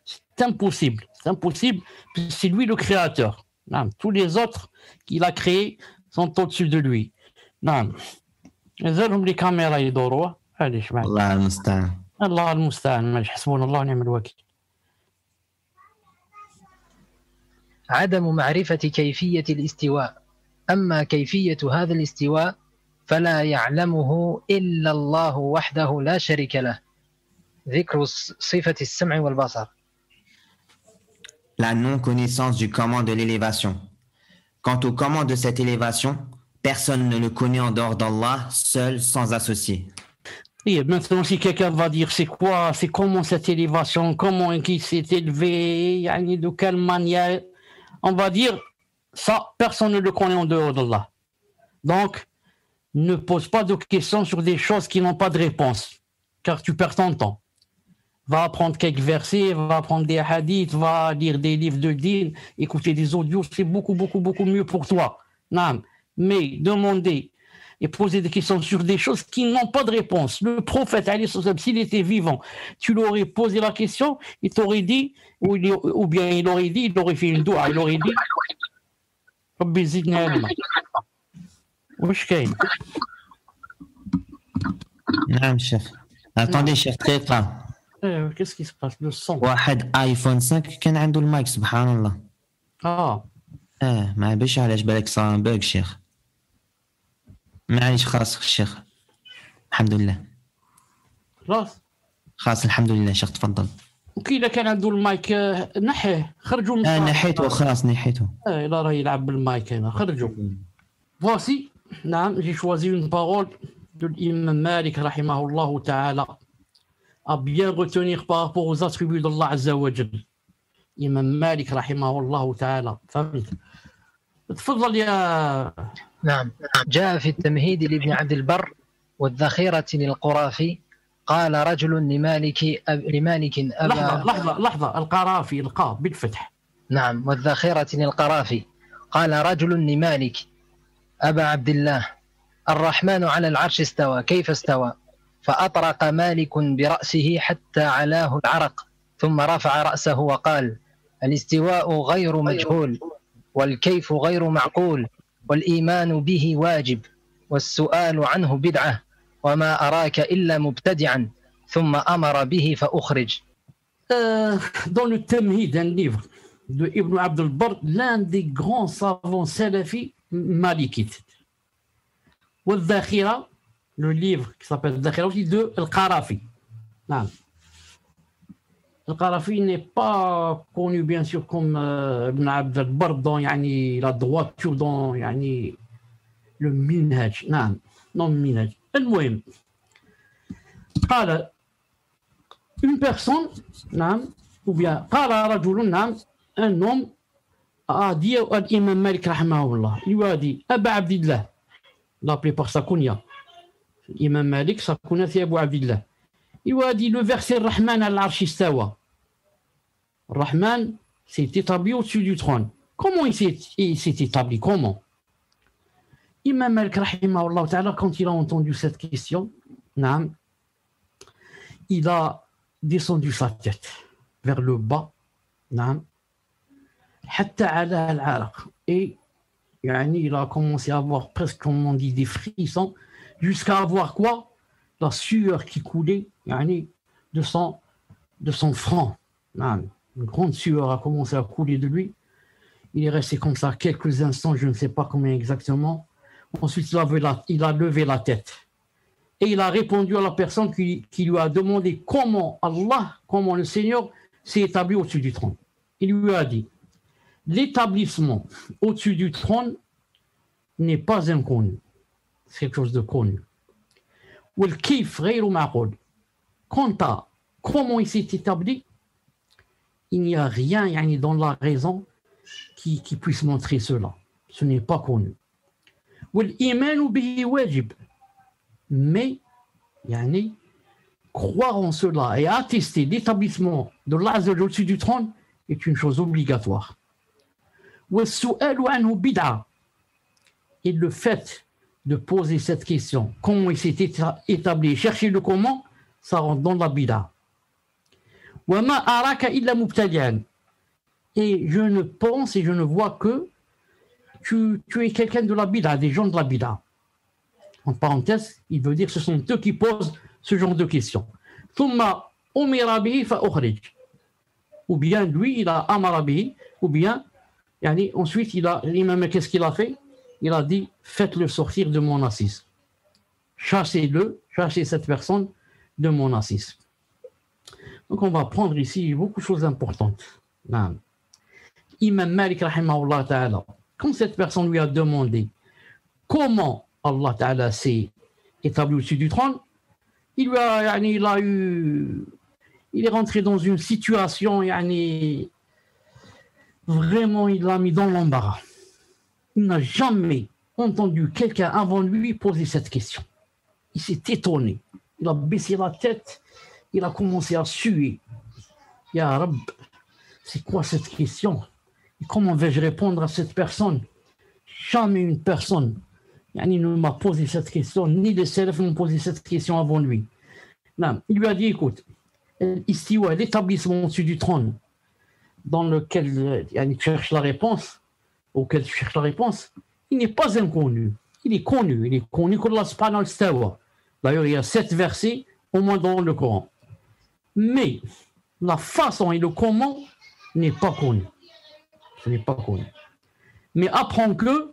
C'est impossible. C'est impossible. C'est lui le créateur. Naam. Tous les autres qu'il a créés sont au-dessus de lui. Naam. Les caméras يدوروا. Allah al-Musta'an. Allah al-Musta'an. حسبنا الله ونعم الوكيل. عدم معرفة كيفية الاستواء. أما كيفية هذا الاستواء فلا يعلمه إلا الله وحده لا شريك له. ذكر صفة السمع والبصر. La non-connaissance du comment de l'élévation. Quant au comment de cette élévation, personne ne le connaît en dehors d'Allah, seul, sans associé. Et maintenant, si quelqu'un va dire c'est quoi, c'est comment cette élévation, comment il s'est élevé, de quelle manière, on va dire ça, personne ne le connaît en dehors d'Allah. Donc, ne pose pas de questions sur des choses qui n'ont pas de réponse, car tu perds ton temps. Va apprendre quelques versets, va apprendre des hadiths, va lire des livres de din, écouter des audios, c'est beaucoup mieux pour toi. Non, mais demander et poser des questions sur des choses qui n'ont pas de réponse. Le prophète, s'il était vivant, tu lui aurais posé la question, il t'aurait dit, ou bien il aurait fait une doua, il aurait dit Rabbi zidni ilma. Wesh kayn? Naam, chef. Attendez, chef, très pas. Qu'est-ce qui se passe? Le son. واحد ايفون 5 كان عنده المايك سبحان الله. ما باش علاش بالك صار باك شيخ. معليش خلاص الشيخ. الحمد لله. خلاص الحمد لله شيخ تفضل. وكي اذا كان عنده المايك نحيه خرجوا من نحيته خلاص نحيته. لا راه يلعب بالمايك هنا خرجوا. Voici, j'ai choisi une parole de l'imam Malik rahimahullah ta'ala à bien retenir par rapport aux attributs d'Allah Azza wa Jal. Imam Malik rahimahullah ta'ala. فهمت؟ تفضل يا. نعم. جاء في التمهيد لابن عبد البر والذخيرة للقرافي قال رجل لمالك أبا. لحظة القرافي القاف بالفتح. نعم. والذخيرة للقرافي قال رجل لمالك أبا عبد الله الرحمن على العرش استوى كيف استوى؟ فأطرق مالك برأسه حتى علاه العرق ثم رفع رأسه وقال الاستواء غير مجهول والكيف غير معقول والإيمان به واجب والسؤال عنه بدعة وما أراك إلا مبتدعا ثم أمر به فأخرج. dans le Tamhid, un livre de Ibn Abd al-Barr, l'un des grands savants salafis malikites. Wal-Dakhira, le livre qui s'appelle Dakhira aussi de Al-Qarafi. Al-Qarafi n'est pas connu bien sûr comme Ibn Abd al-Barr dans la droiture, dans le Minhaj. Non, le Minhaj. المهم قال une personne, ou bien قال رجل un homme a dit à l'imam Malik rahimahullah, il lui a dit Aba Abdillah, l'appelé par sa kunya, l'imam Malik sa kunya c'est Abu Abdillah, il lui a dit le verset Rahman al-Arsh istawa, Rahman s'est établi au-dessus du trône. Comment il s'est établi? Comment? Imam Malik rahimahullah ta'ala, quand il a entendu cette question, il a descendu sa tête vers le bas, et il a commencé à avoir presque, comme on dit, des frissons, jusqu'à avoir quoi? La sueur qui coulait de son front. Une grande sueur a commencé à couler de lui. Il est resté comme ça quelques instants, je ne sais pas combien exactement. Ensuite, il a levé la tête. Et il a répondu à la personne qui lui a demandé comment le Seigneur s'est établi au-dessus du trône. Il lui a dit, l'établissement au-dessus du trône n'est pas inconnu. C'est quelque chose de connu. Quant à comment il s'est établi, il n'y a rien dans la raison qui puisse montrer cela. Ce n'est pas connu. Mais croire en cela et attester l'établissement de l'Azza au-dessus du trône est une chose obligatoire. Et le fait de poser cette question, comment il s'est établi, chercher le comment, ça rentre dans la bid'a. Et je ne pense et je ne vois que tu es quelqu'un de la bid'a, des gens de la bid'a. En parenthèse, il veut dire que ce sont eux qui posent ce genre de questions. Ou bien lui, il a amarabi, ou bien, ensuite, l'imam, qu'est-ce qu'il a fait? Il a dit, faites-le sortir de mon assise. Chassez cette personne de mon assise. Donc, on va prendre ici beaucoup de choses importantes. Imam Malik, rahimahullah ta'ala, quand cette personne lui a demandé comment Allah ta'ala s'est établi au-dessus du trône, il est rentré dans une situation, vraiment, il l'a mis dans l'embarras. Il n'a jamais entendu quelqu'un avant lui poser cette question. Il s'est étonné. Il a baissé la tête, il a commencé à suer. Ya Rab, c'est quoi cette question? Et comment vais-je répondre à cette personne? Jamais une personne ne m'a posé cette question, ni les salafs m'ont posé cette question avant lui. Non, il lui a dit, écoute, istiwa, l'établissement au-dessus du trône, dans lequel tu cherches la réponse, il n'est pas inconnu. Il est connu qu'Allah subhanahu wa ta'ala. D'ailleurs, il y a 7 versets, au moins dans le Coran. Mais la façon et le comment n'est pas connu. Ce n'est pas connu. Mais apprends que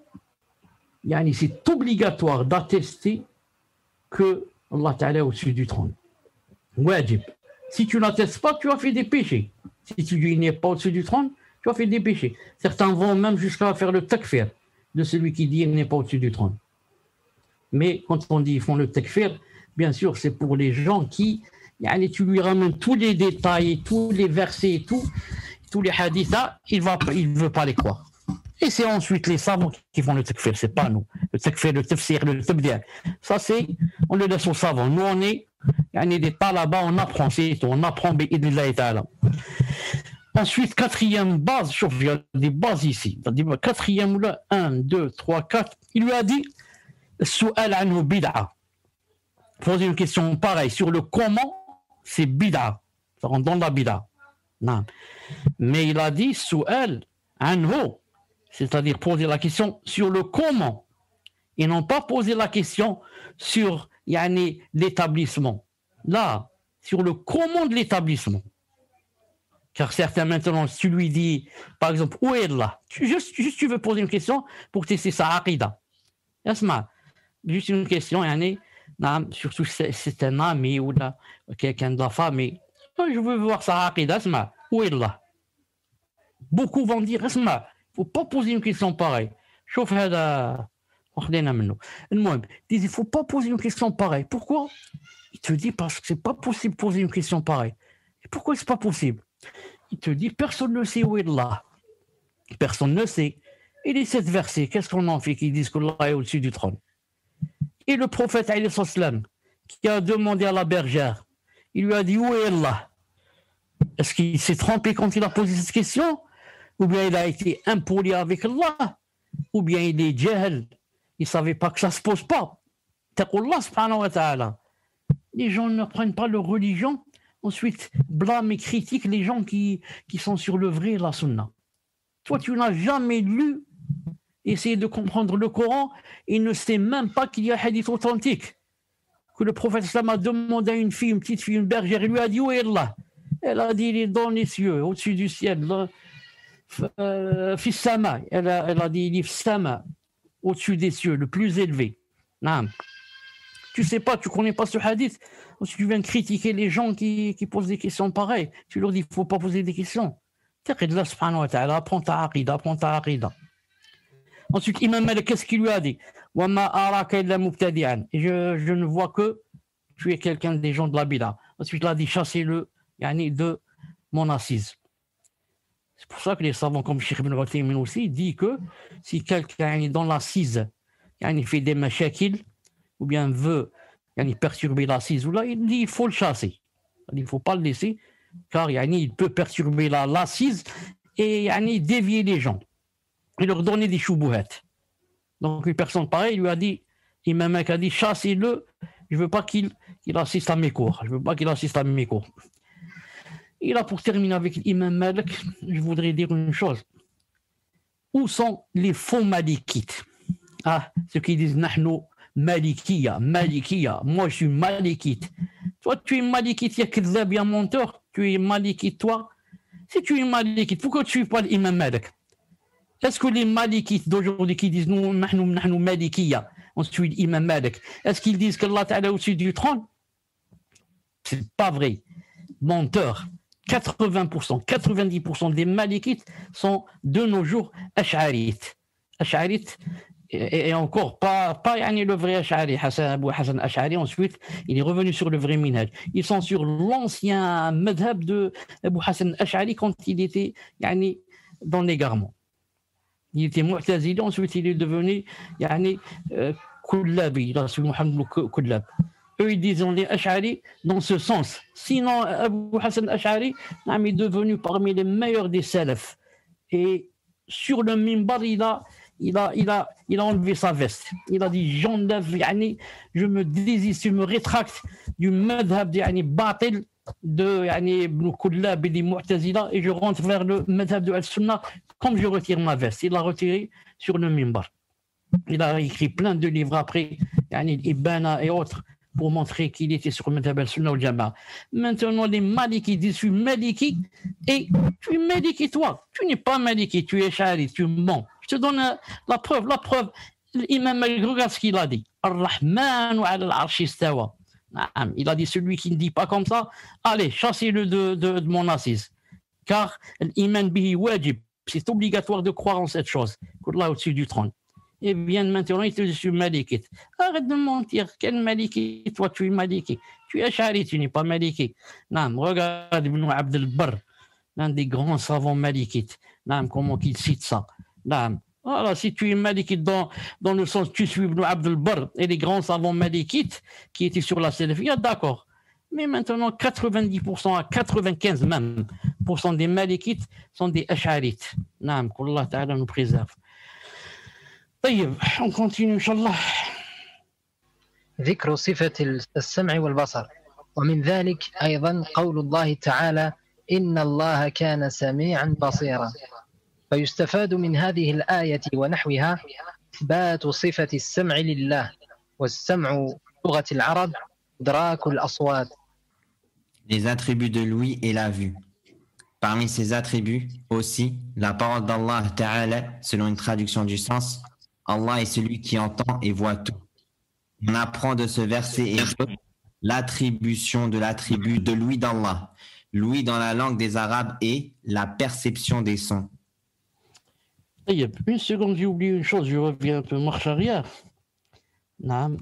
c'est obligatoire d'attester que Allah Ta'ala est au-dessus du trône. Wajib. Si tu n'attestes pas, tu as fait des péchés. Si tu dis qu'il n'est pas au-dessus du trône, tu as fait des péchés. Certains vont même jusqu'à faire le takfir de celui qui dit qu'il n'est pas au-dessus du trône. Mais quand on dit qu'ils font le takfir, bien sûr, c'est pour les gens qui, tu lui ramènes tous les détails, tous les versets et tous les hadiths, il ne veut pas les croire. Et c'est ensuite les savants qui font le takfir, c'est pas nous. Le takfir, le tafsir, le tabdi'. Ça, on le laisse aux savants. Nous, on est des talabas, on apprend, c'est tout. On apprend, bi'idnillahi ta'ala. Ensuite, quatrième base, il y a des bases ici. Quatrième, 1, 2, 3, 4. Il lui a dit, su'al anhu bid'a. Poser une question pareille sur le comment, c'est bid'a. Ça rentre dans la bid'a. Non. Mais il a dit, su'al anhu. C'est-à-dire poser la question sur le comment et non pas poser la question sur l'établissement. Là, sur le comment de l'établissement. Car certains maintenant, si tu lui dis, par exemple, où est Allah? Juste tu veux poser une question pour tester sa aqida. Juste une question, surtout si c'est un ami ou quelqu'un de la famille. Je veux voir sa aqida, où est Allah? Beaucoup vont dire, il ne faut pas poser une question pareille. Chauffe هذا واخدينها منه. المهم, il ne faut pas poser une question pareille. Pourquoi? Il te dit parce que c'est pas possible de poser une question pareille. Et pourquoi c'est pas possible? Il te dit personne ne sait où est Allah. Personne ne sait. Et les 7 versets, qu'est-ce qu'on en fait qui disent qu'Allah est au-dessus du trône? Et le prophète alayhi salam qui a demandé à la bergère, il lui a dit où est Allah? Est-ce qu'il s'est trompé quand il a posé cette question? Ou bien il a été impoli avec Allah? Ou bien il est jahl, il ne savait pas que ça ne se pose pas. Taqullah subhanahu wa ta'ala. Les gens ne prennent pas leur religion, ensuite blâment et critiquent les gens qui sont sur le vrai, la sunna. Toi, tu n'as jamais lu, essayé de comprendre le Coran et ne sais même pas qu'il y a un hadith authentique. Que le prophète islam a demandé à une fille, une petite fille, une bergère, il lui a dit où est Allah? Elle a dit il est dans les cieux, au-dessus du ciel. Fils Sama, elle a dit il est Sama, au-dessus des cieux, le plus élevé. Non. Tu sais pas, tu connais pas ce hadith, tu viens critiquer les gens qui posent des questions pareilles. Tu leur dis il faut pas poser des questions. Allah subhanahu wa ta'ala, apprends ta aqida. Ensuite, Imam Malik, qu'est-ce qu'il lui a dit? Wa ma araka illa mubtadi'an. Je ne vois que tu es quelqu'un des gens de la bida. Ensuite, il a dit chassez-le de mon assise. C'est pour ça que les savants comme Cheikh Ibn Uthaymin aussi dit que si quelqu'un est dans l'assise, il fait des mashakil ou bien veut perturber l'assise, il dit il faut le chasser. Il ne faut pas le laisser car il peut perturber l'assise et dévier les gens et leur donner des choubouhats. Donc une personne pareille lui a dit, Imam Malik a dit chassez-le, je ne veux pas qu'il assiste à mes cours. Et là, pour terminer avec l'imam Malik, je voudrais dire une chose. Où sont les faux malikites? Ceux qui disent Nahnu Malikiya, moi je suis malikite. Toi, tu es malikite, il y a Kizab, il y a menteur. Tu es malikite, toi. Si tu es malikite, pourquoi tu ne suis pas l'imam Malik? Est-ce que les malikites d'aujourd'hui qui disent Nahnu Malikiya, on suit l'imam Malik, est-ce qu'ils disent qu'Allah Ta'ala est au-dessus du trône? C'est pas vrai. Menteur. 80%, 90% des malikites sont de nos jours ash'arites. Ash'arites, et encore pas le vrai Ash'ari, Abu Hassan Ash'ari, ensuite il est revenu sur le vrai minhaj. Ils sont sur l'ancien madhab de Abu Hassan Ash'ari quand il était dans l'égarement. Il était mu'tazili, ensuite il est devenu kullabi, il a suivi Muhammad Kullab. Eux, ils disent les Ash'ari dans ce sens. Sinon, Abu Hassan Ash'ari est devenu parmi les meilleurs des salafs. Et sur le minbar, il a enlevé sa veste. Il a dit j'enlève, je me désiste, je me rétracte du madhab batil de Ibn Kullab et des Mu'tazila et je rentre vers le madhab de Al-Sunnah comme je retire ma veste. Il l'a retiré sur le minbar. Il a écrit plein de livres après, Ibana et autres, pour montrer qu'il était sur le madhab al-Sunnah ou al-Jama'a. Maintenant, les Maliki disent, je suis Maliki, et tu es Maliki toi. Tu n'es pas Maliki, tu es Ash'ari, tu mens. Je te donne la preuve. L'imam Malik, regarde ce qu'il a dit. Ar-Rahman wa ala al-Arsh istawa. Il a dit, celui qui ne dit pas comme ça, allez, chassez-le de mon assise. Car l'iman bihi wajib, c'est obligatoire de croire en cette chose, qu'Allah est au-dessus du trône. Et bien maintenant, il te dit, je suis malikite. Arrête de mentir. Quel malikite? Toi, tu es malikite. Tu es ash'ari, tu n'es pas malikite. Regarde Ibn Abd al-Barr, l'un des grands savants malikites. Comment il cite ça. Voilà, si tu es malikite dans le sens tu suis Ibn Abd al-Barr et les grands savants malikites qui étaient sur la salafiyya, d'accord. Mais maintenant, 90% à 95% même des malikites sont des ash'arites. Qu'Allah Ta'ala nous préserve. طيب on continue إن شاء الله. ذكر صفة السمع والبصر ومن ذلك أيضا قول الله تعالى إن الله كان سميعا بصيرا فيستفاد من هذه الآية ونحوها إثبات صفة السمع لله والسمع لغة العرب إدراك الأصوات. Les attributs de l'ouïe et la vue. parmi ses attributs aussi, la parole d'Allah Ta'ala, selon une traduction du sens, Allah est celui qui entend et voit tout. On apprend de ce verset hébreu l'attribution de l'attribut de l'ouïe d'Allah. L'ouïe dans la langue des Arabes est la perception des sons. Une seconde, j'ai oublié une chose, je reviens un peu marche arrière. Naam.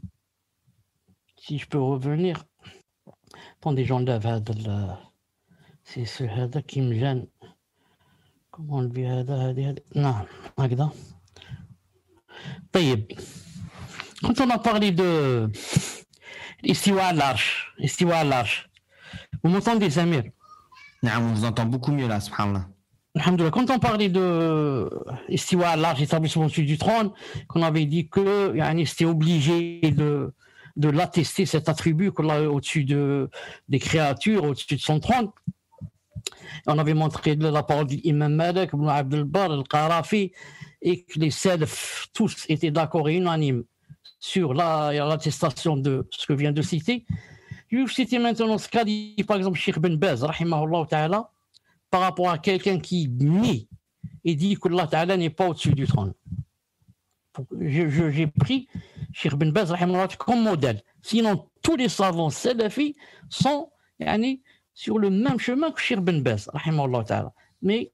Si je peux revenir. Attendez, j'enlève c'est ce هذا qui me gêne. Comment on le dit هذا Non, هكذا. طيب. Quand on a parlé de l'istiwa à l'arche, vous m'entendez, Samir? On vous entend beaucoup mieux là, subhanallah. Alhamdoulilah. Quand on parlait de l'istiwa à l'arche, établissement au-dessus du trône, qu'on avait dit que c'était obligé de l'attester, cet attribut qu'on a au-dessus des créatures, au-dessus de son trône. On avait montré la parole d'Imam Malik, Ibn Abd al-Barr, al-Qarafi, et que les salafs, tous étaient d'accord et unanimes sur l'attestation de ce que vient de citer. Je vais vous citer maintenant ce qu'a dit par exemple Cheikh Ben Baz, rahimahullah ta'ala, par rapport à quelqu'un qui nie et dit que Allah ta'ala n'est pas au-dessus du trône. J'ai pris Cheikh Ben Baz, rahimahullah, comme modèle. Sinon, tous les savants salafis sont sur le même chemin que Cheikh Ben Baz, rahimahullah ta'ala. Mais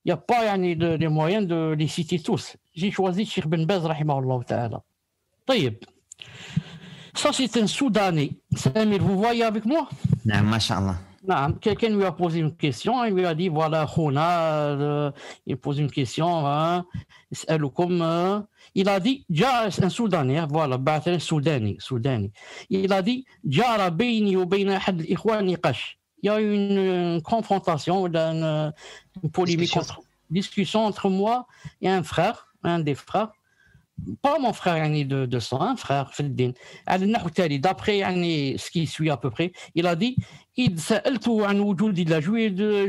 il n'y a pas les moyens de les citer tous. J'ai choisi Cheikh Ben Baz, rahimahullah ta'ala. طيب. Ça, c'est un Soudanais. Samir, vous voyez avec moi? Masha'Allah. Quelqu'un lui a posé une question, il lui a dit voilà, Khona, il pose une question, il a dit, un Soudanais, voilà, un Soudani. Il a dit, Jara bayni wa bayna ahad al-ikhwan niqash. Il y a eu une confrontation, une polémique, discussion entre moi et un frère, un des frères. Pas mon frère de sang, un frère, d'après ce qui suit à peu près, il a dit je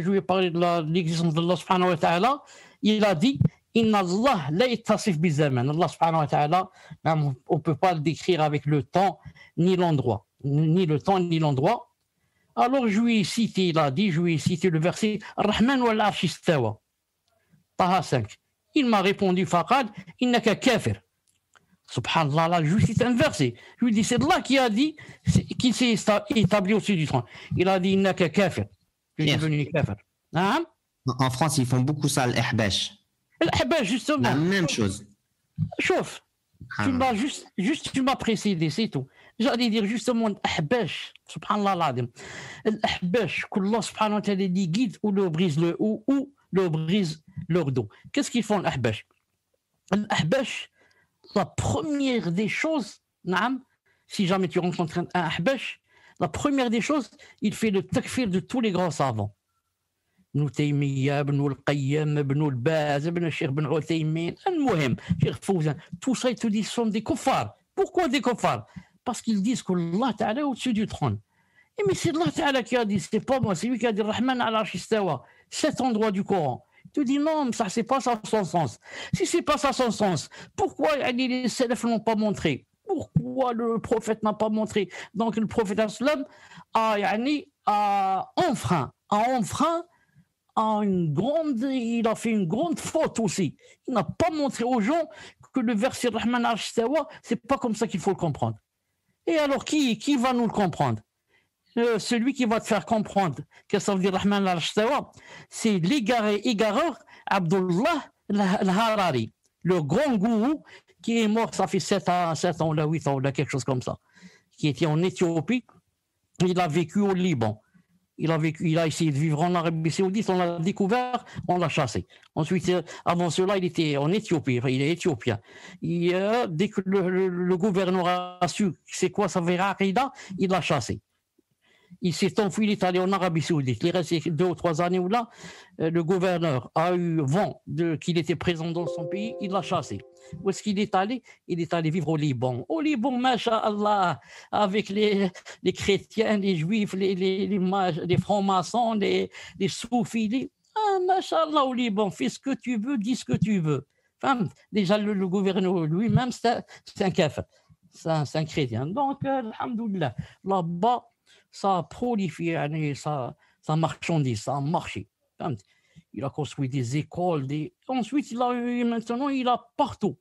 lui ai parlé de l'existence d'Allah subhanahu wa ta'ala, il a dit Inna Allah la yattasif bi zaman. Allah subhanahu wa ta'ala, on ne peut pas le décrire avec le temps ni l'endroit. Alors je lui ai cité, le verset Ar-Rahman wal arsh istawa, Taha 5. Il m'a répondu Faqad, innaka kafir. Subhanallah, là, je lui cite un verset. Je lui dis, c'est Allah qui a dit, qui s'est établi au-dessus du trône. Il a dit, innaka kafir. Je suis devenu kafir. Hein? En France, ils font beaucoup ça, l'ihbash. L'ihbash, justement. La même chose. Chauffe. Tu m'as précédé, c'est tout. J'allais dire justement l'ihbash. Subhanallah l'adim. L'ihbash, qu'Allah subhanahu wa ta'ala dit guide ou le brise leur dos. Qu'est-ce qu'ils font l'ahbash? L'ahbash, la première des choses, si jamais tu rencontres un ahbash, la première des choses, il fait le takfir de tous les grands savants. Ibn Taymiyyah, Ibn al-Qayyim, Ibn al-Baz, Ibn Cheikh Ibn Uthaymin, al-Muhim, Cheikh Fawzan, tout ça, ils te disent, sont des kuffars. Pourquoi des kuffars? Parce qu'ils disent qu'Allah Ta'ala est au-dessus du trône. Mais c'est Allah Ta'ala qui a dit, c'est pas moi, c'est lui qui a dit Rahman al-Arsh istawa, cet endroit du Coran. Tu dis non, ça c'est pas ça son sens. Si c'est pas ça son sens, pourquoi les salafs l'ont pas montré? Pourquoi le prophète n'a pas montré? Donc le prophète islam a enfreint, il a fait une grande faute aussi. Il n'a pas montré aux gens que le verset Rahman al-Arsh istawa, c'est pas comme ça qu'il faut le comprendre. Et alors qui va nous le comprendre? Celui qui va te faire comprendre que ça veut dire Rahman al-Arsh istawa, c'est l'égareur Abdullah al-Harari, le grand gourou qui est mort, ça fait 7 ans, là, 8 ans, là, quelque chose comme ça, qui était en Éthiopie. Il a vécu au Liban. Il a essayé de vivre en Arabie Saoudite, on l'a découvert, on l'a chassé. Ensuite, avant cela, il était en Éthiopie, il est éthiopien. Dès que le gouverneur a su c'est quoi sa vraie aqida, il l'a chassé. Il s'est enfui, il est allé en Arabie Saoudite. Il est resté 2 ou 3 années où là, le gouverneur a eu vent qu'il était présent dans son pays, il l'a chassé. Où est-ce qu'il est allé? Il est allé vivre au Liban. Au Liban, masha'Allah, avec les chrétiens, les juifs, les francs-maçons, les soufis. Masha'Allah, au Liban, fais ce que tu veux, dis ce que tu veux. Enfin, déjà, le gouverneur lui-même, c'est un kafir. C'est un chrétien. Donc, alhamdoulilah, là-bas, ça a proliféré, ça marchandise, ça a marché. Il a construit des écoles. Ensuite, maintenant, il a partout.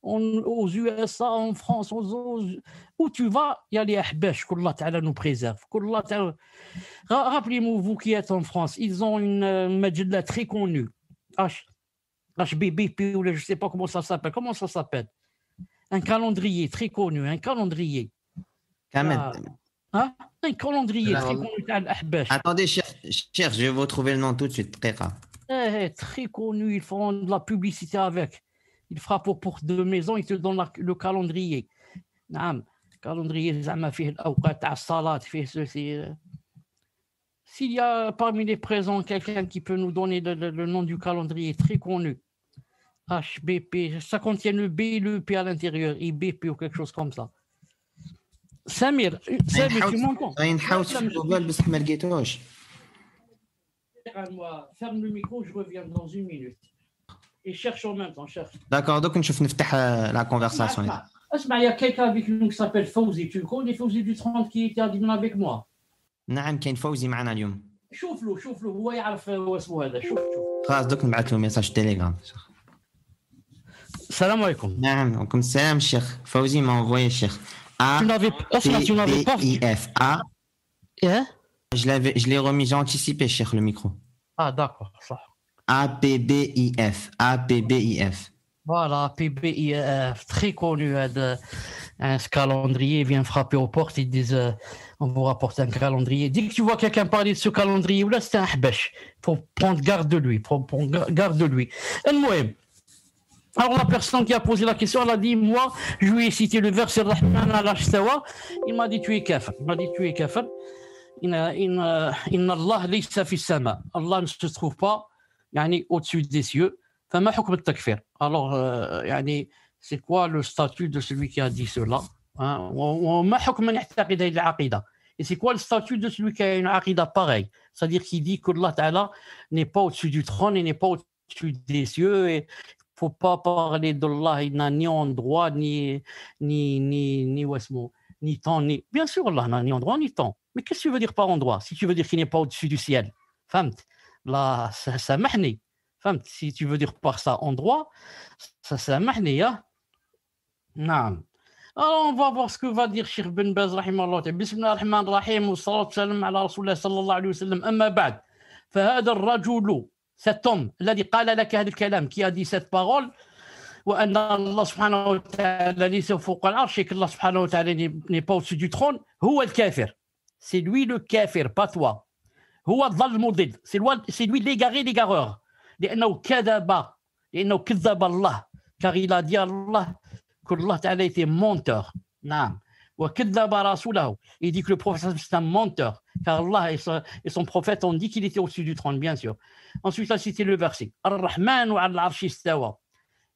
Aux USA, en France, où tu vas, il y a les ahbash, qu'Allah Ta'ala nous préserve. Rappelez-vous, vous qui êtes en France, ils ont une majalla très connue. HBBP, ou je ne sais pas comment ça s'appelle. Comment ça s'appelle? Un calendrier très connu, un calendrier. Un calendrier très connu à l'ahbash. Attendez, cher, je vais vous trouver le nom tout de suite, très rare. Très connu, ils font de la publicité avec. Il frappe aux portes de maison, il te donne le calendrier. Calendrier, s'il y a parmi les présents quelqu'un qui peut nous donner le nom du calendrier très connu, HBP, ça contient le B et le P à l'intérieur, IBP ou quelque chose comme ça. Samir, tu m'entends? Ferme le micro, je reviens dans une minute. Et cherche en même temps, cherche. D'accord, donc on va la conversation. Il y a quelqu'un avec nous qui s'appelle Fawzi. Tu connais Fawzi du 30 qui était avec moi? نعم كاين فوزي معنا اليوم. شوف له هو يعرف اسمه هذا. شوف. خلاص دوك نبعث له ميساج تيليجرام. السلام عليكم. نعم وعليكم السلام الشيخ فوزي m'a envoyé الشيخ tu n'avais pas IF A. Je l'ai remis, j'ai anticipé Cheikh le micro. Ah d'accord, ça. APBIF. Voilà, APBIF, très connu. Ce calendrier vient frapper aux portes, ils disent on vous rapporte un calendrier. Dès que tu vois quelqu'un parler de ce calendrier, là c'est un hbash. Il faut prendre garde de lui. Alors la personne qui a posé la question, elle a dit, moi, je lui ai cité le verset Rahman al-Ashtawa, il m'a dit tu es kafir. Inna Allah laysa fi sama. Allah ne se trouve pas au-dessus des cieux. Fama hukm al-takfir. Alors, c'est quoi le statut de celui qui a dit cela? Et c'est quoi le statut de celui qui a une aqida pareille? C'est-à-dire qu'il dit qu'Allah Ta'ala n'est pas au-dessus du trône et n'est pas au-dessus des cieux. Et il ne faut pas parler d'Allah, il n'a ni endroit, ni temps, ni... Bien sûr, Allah n'a ni endroit, ni temps. Mais qu'est-ce que tu veux dire par endroit? Si tu veux dire qu'il n'est pas au-dessus du ciel, là, ça mahni. Si tu veux dire par ça endroit, ça mahni. Non. Alors, on va voir ce que va dire Cheikh Ben Baz, rahimahullah. Bismillah ar-Rahman ar-Rahim, wa salatu salam ala Rasulullah sallallahu alayhi wa sallam. Amma ba'd. فهذا الرجل, cet homme, الذي قال لك هذا الكلام, qui a dit cette parole, وأن الله سبحانه وتعالى ليس فوق العرش, et que Allah subhanahu wa ta'ala n'est pas au-dessus du trône, هو الكافر. C'est lui le kafir, pas toi. هو الضال المضل. C'est lui l'égaré, l'égareur. لأنه كذب الله, car il a dit à Allah qu'Allah Ta'ala était menteur. Non. وكذب رسوله. Il dit que le prophète c'est un menteur, car Allah et son prophète ont dit qu'il était au-dessus du trône, bien sûr. Ensuite, là, c'était le verset. Ar-Rahman wa al-Arsh istawa.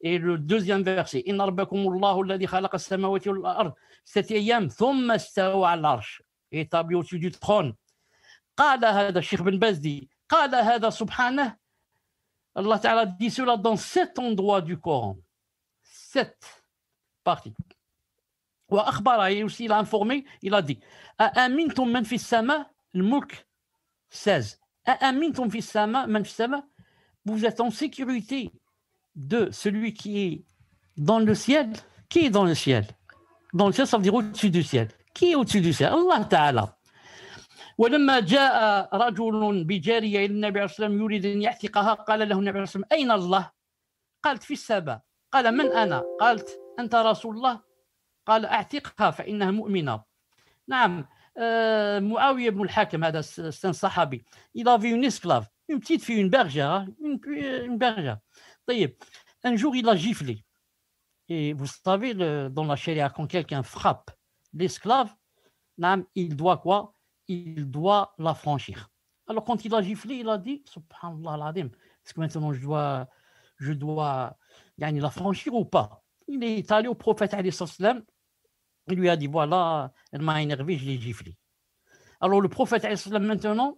Et le deuxième verset. Inna rabbakumullahu alladhi khalaqa as-samawati wal ard 7 ayyam thumma istawa al-Arsh. Établi au-dessus du trône. قال هذا الشيخ بن باز dit قال هذا سبحانه. Allah Ta'ala dit cela dans 7 endroits du Coran. 7 parties. وأخبر, et aussi il a informé, il a dit أأمنتم من في السماء, الملك 16. أأمنتم في السماء من في السماء, vous êtes en sécurité de celui qui est dans le ciel. Qui est dans le ciel? Dans le ciel, ça veut dire au-dessus du ciel. Qui est au-dessus du ciel? Allah Ta'ala. ولما جاء رجل بجارية إلى النبي عليه الصلاة والسلام يريد أن يعتقها قال له النبي عليه الصلاة والسلام أين الله؟ قالت في السماء. قال من أنا؟ قالت أنت رسول الله. قال أعتقها فإنها مؤمنة. نعم. Muawiyah ibn al-Hakim, c'est un sahabi. Il avait une esclave, une petite fille, une bergère. Une bergère. Un jour, il a giflé. Et vous savez, dans la charia, quand quelqu'un frappe l'esclave, il doit quoi? Il doit l'affranchir. Alors, quand il a giflé, il a dit Subhanallah al-Azim, est-ce que maintenant je dois l'affranchir ou pas? Il est allé au prophète alayhi salam. Il lui a dit voilà, elle m'a énervé, je l'ai giflé. Alors, le prophète alayhi salam maintenant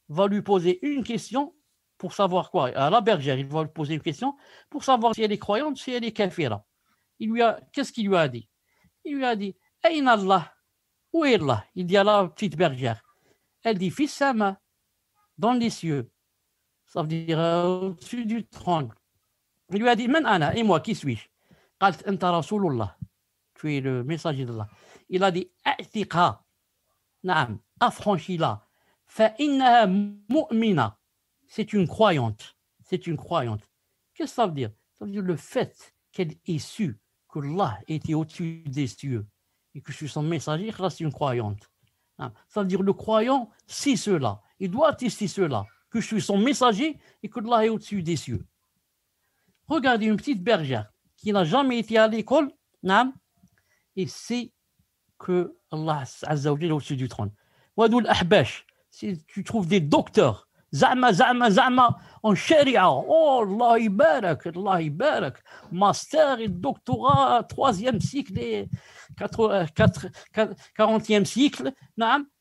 va lui poser une question pour savoir quoi? À la bergère, il va lui poser une question pour savoir si elle est croyante, si elle est kafira. Qu'est-ce qu'il lui a dit? Il lui a dit Aïn Allah. Où est Allah? Il dit à la petite bergère. Elle dit Fils sama, dans les cieux. ça veut dire au-dessus du trône. Il lui a dit, Man ana, et moi, qui suis-je? قالت أنت رسول الله, tu es le messager d'Allah. Il a dit, أعتقها, نعم, affranchis-la. فإنها مؤمنة, c'est une croyante. C'est une croyante. Qu'est-ce que ça veut dire? Ça veut dire le fait qu'elle ait su que Allah était au-dessus des cieux et que je suis son messager, là c'est une croyante. Ça veut dire le croyant, c'est cela. Il doit attester cela, que je suis son messager et que Allah est au-dessus des cieux. Regardez une petite bergère qui n'a jamais été à l'école, et sait que Allah Azza wa Jalla est au-dessus du trône. Wadoul Ahbash, tu trouves des docteurs, Zama, en sharia, oh Allah Ibarak, master et doctorat, 3e cycle et 40e cycle,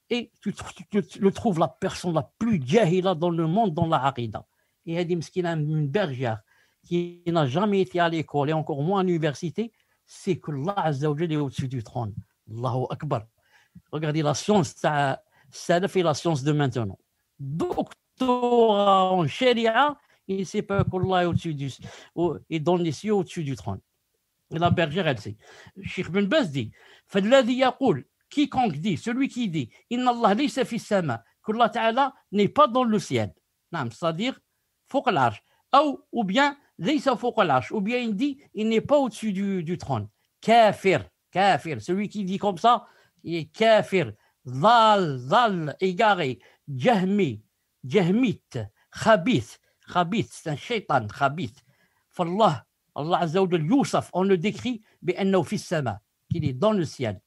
et tu le trouves la personne la plus jahila dans le monde, dans la Aqidah. Et elle dit, qu'il a une bergère qui n'a jamais été à l'école et encore moins à l'université, c'est que Allah Azza wa Jalla est au-dessus du trône. Allahu Akbar. Regardez la science, ça fait la science de maintenant. Doctorat en sharia, il ne sait pas qu'Allah est au-dessus du, et dans les cieux au-dessus du trône. Et la bergère, elle sait. Cheikh Ben Baz dit, فالذي يقول, quiconque dit, celui qui dit, Inna Allah laysa fi sama, que Allah Ta'ala n'est pas dans le ciel. C'est-à-dire, فوق العرش. Ou bien, laysa فوق العرش. Ou bien il dit, il n'est pas au-dessus du trône. Kafir. Celui qui dit comme ça, il est kafir. Zal, égaré. Jahmite. Khabith, c'est un shaitan, khabith. Allah Azza wa Jalla Yusuf, on le décrit, بأنه في السماء, qu'il est dans le ciel.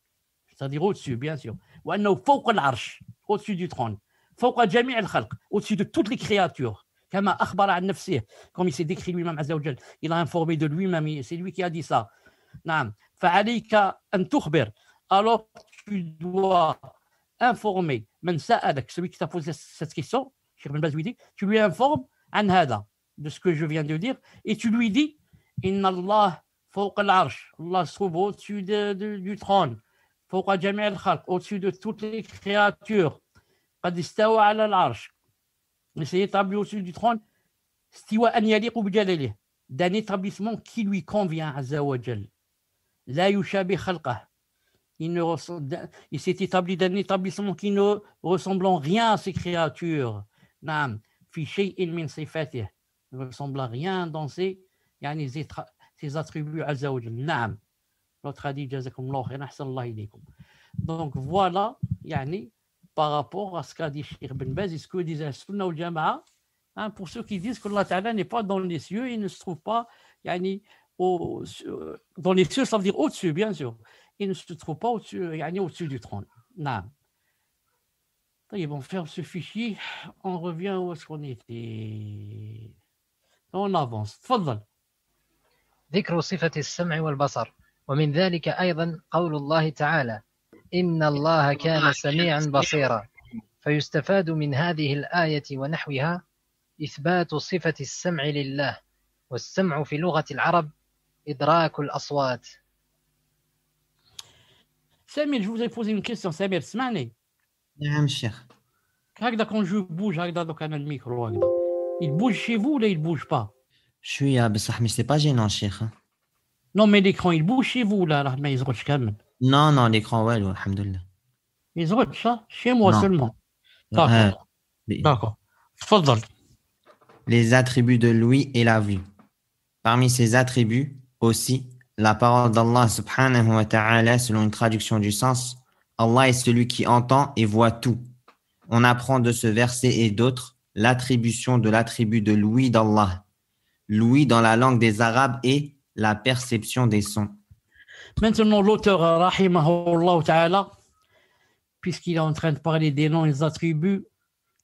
C'est-à-dire au-dessus, bien sûr. وأنه فوق العرش, au-dessus du trône. فوق جميع الخلق, au-dessus de toutes les créatures. كما أخبر عن نفسه, comme il s'est décrit lui-même, Azza wa Jalla. Il a informé de lui-même, c'est lui qui a dit ça. نعم. فعليك أن تخبر. Alors tu dois informer من سألك, celui qui t'a posé cette question, Cheikh Ben Baz lui dit, tu lui informes عن هذا, de ce que je viens de dire, et tu lui dis, Inna Allah فوق العرش, Allah se trouve au-dessus du trône, فوق جميع الخلق, au-dessus de toutes les créatures, قد استوى على العرش, il s'est établi au-dessus du trône, استواء يليق بجلاله, d'un établissement qui lui convient, Azza wa Jal. لا يشابه خلقه, il s'est établi d'un établissement qui ne ressemble en rien à ses créatures. نعم في شيء من صفاته, ne ressemble à rien dans ses attributs Azza wa Jal. نعم. L'autre a dit جزاكم الله خير أحسن الله إليكم. Donc voilà, par rapport à ce qu'a dit Cheikh Ben Baz, et ce que disait Sunna wal Jama'a, pour ceux qui disent que Allah Ta'ala n'est pas dans les cieux, il ne se trouve pas dans les cieux, ça veut dire au-dessus, bien sûr. Il ne se trouve pas au-dessus du trône. Non. On ferme ce fichier, on revient où est-ce qu'on était. On avance. تفضل. ذكر صفة السمع والبصر، ومن ذلك أيضا قول الله تعالى إن الله كان سميعا بصيرا، فيستفاد من هذه الآية ونحوها إثبات صفة السمع لله، والسمع في لغة العرب إدراك الأصوات. Samir, je vous ai posé une question. Samir, تسمعني؟ نعم شيخ. هكذا quand je bouge, هكذا دوك أنا الميكرو هكذا. Il bouge chez vous ou là il bouge pas? شوية بصح mais c'est pas gênant شيخ. Non mais l'écran il bouge chez vous là, راه ما يزغدش كامل. Non, l'écran والو الحمد لله. يزغدش chez moi non. Seulement. D'accord. D'accord. تفضل. Les attributs de l'ouïe et la vue. Parmi ces attributs aussi, la parole d'Allah subhanahu wa ta'ala, selon une traduction du sens, Allah est celui qui entend et voit tout. On apprend de ce verset et d'autres l'attribution de l'attribut de l'ouïe d'Allah. L'ouïe dans la langue des Arabes est la perception des sons. Maintenant, l'auteur, rahimahullah ta'ala, puisqu'il est en train de parler des noms et des attributs,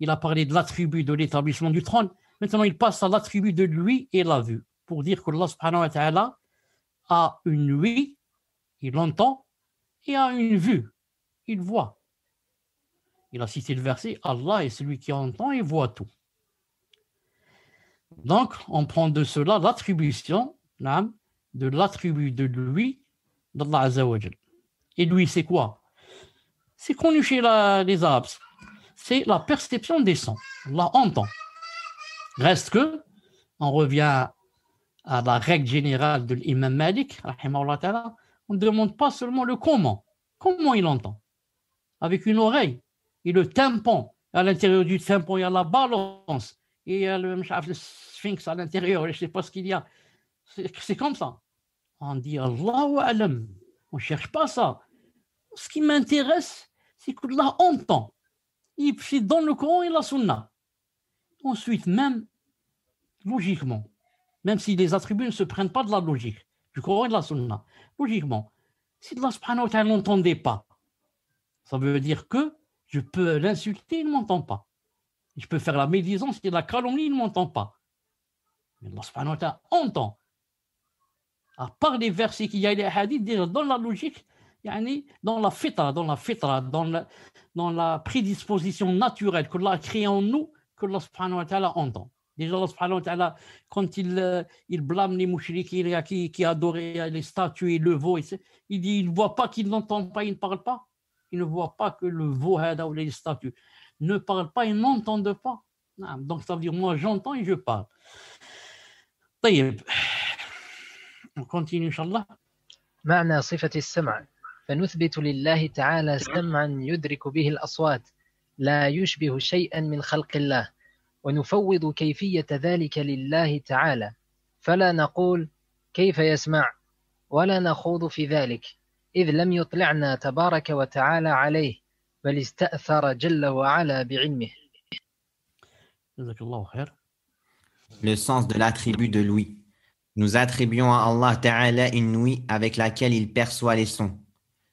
il a parlé de l'attribut de l'établissement du trône. Maintenant, il passe à l'attribut de l'ouïe et la vue, pour dire que Allah subhanahu wa ta'ala a une ouïe, il entend, et a une vue, il voit. Il a cité le verset, Allah est celui qui entend et voit tout. Donc, on prend de cela l'attribution de l'attribut de l'ouïe d'Allah Azza wa Jal. Et l'ouïe, c'est quoi? C'est connu chez les Arabes. C'est la perception des sons. Allah entend. Reste que, on revient à la règle générale de l'imam Malik, rahimahullah ta'ala, on ne demande pas seulement le comment. Comment il entend? Avec une oreille et le tympan. À l'intérieur du tympan, il y a la balance. Et il y a le sphinx à l'intérieur, je ne sais pas ce qu'il y a. C'est comme ça. On dit Allahu A'lam. On ne cherche pas ça. Ce qui m'intéresse, c'est que là, on entend. C'est dans le Coran et la Sunna. Ensuite, même logiquement, même si les attributs ne se prennent pas de la logique, du Coran et de la Sunna, logiquement, si Allah subhanahu wa ta'ala n'entendait pas, ça veut dire que je peux l'insulter, il ne m'entend pas. Je peux faire la médisance et la calomnie, il ne m'entend pas. Mais Allah subhanahu wa ta'ala entend. À part les versets qu'il y a les hadiths, déjà dans la logique, dans la fitra, dans la prédisposition naturelle que Allah a créée en nous, que Allah subhanahu wa ta'ala entend. Déjà, Allah subhanahu wa ta'ala, quand il blâme les mouchriquins qui adoraient les statues et le veau, il dit, il ne voit pas qu'il n'entend pas, il ne parle pas. Il ne voit pas que le veau ou les statues ne parlent pas, ils n'entendent pas. Donc, ça veut dire, moi, j'entends et je parle. On continue, Inch'Allah. معنى صفة السمع فنثبت لله تعالى سمعا يدرك به الأصوات لا يشبه شيئا من خلق الله ونفوض كيفية ذلك لله تعالى فلا نقول كيف يسمع ولا نخوض في ذلك إذ لم يطلعنا تبارك وتعالى عليه بل استأثر جل وعلا بعلمه. Le sens de l'attribut de l'ouïe. Nous attribuons à Allah Ta'ala une ouïe avec laquelle il perçoit les sons,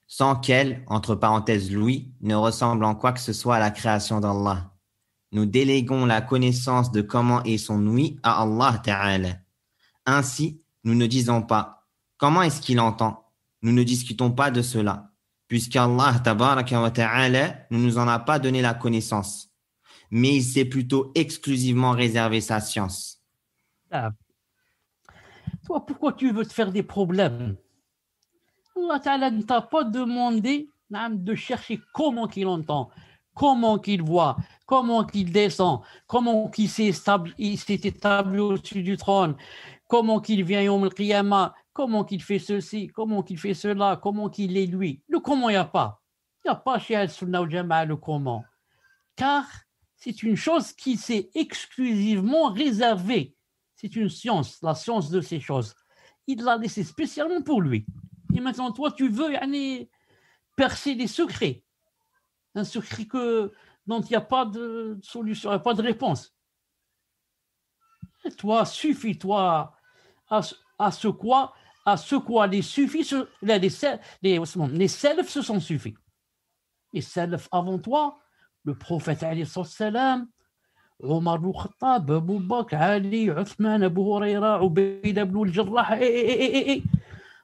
sans qu'elle, entre parenthèses l'ouïe, ne ressemble en quoi que ce soit à la création d'Allah. Nous déléguons la connaissance de comment est son ouïe à Allah Ta'ala. Ainsi, nous ne disons pas « Comment est-ce qu'il entend ?» Nous ne discutons pas de cela, puisqu'Allah Tabaraka wa Ta'ala ne nous en a pas donné la connaissance, mais il s'est plutôt exclusivement réservé sa science. Toi, pourquoi tu veux te faire des problèmes? Allah Ta'ala ne t'a pas demandé de chercher comment qu'il entend, comment qu'il voit, comment qu'il descend, comment qu'il s'est établi au-dessus du trône, comment qu'il vient Yawm al-Qiyamah, comment qu'il fait ceci, comment qu'il fait cela, comment qu'il est lui. Le comment, il n'y a pas. Il n'y a pas chez Al-Sunnah ou Jama'a le comment. Car c'est une chose qui s'est exclusivement réservée. C'est une science, la science de ces choses. Il l'a laissé spécialement pour lui. Et maintenant, toi, tu veux percer des secrets. Un secret dont il n'y a pas de solution, il n'y a pas de réponse. Et toi, suffis-toi à ce quoi les suffis, les salafs se sont suffis. Les salafs avant toi, le prophète alayhi salam, Omar ibn Khattab, Abu Bakr, Ali, Uthman, Abu Huraira, Ubayda ibn al-Jarrah,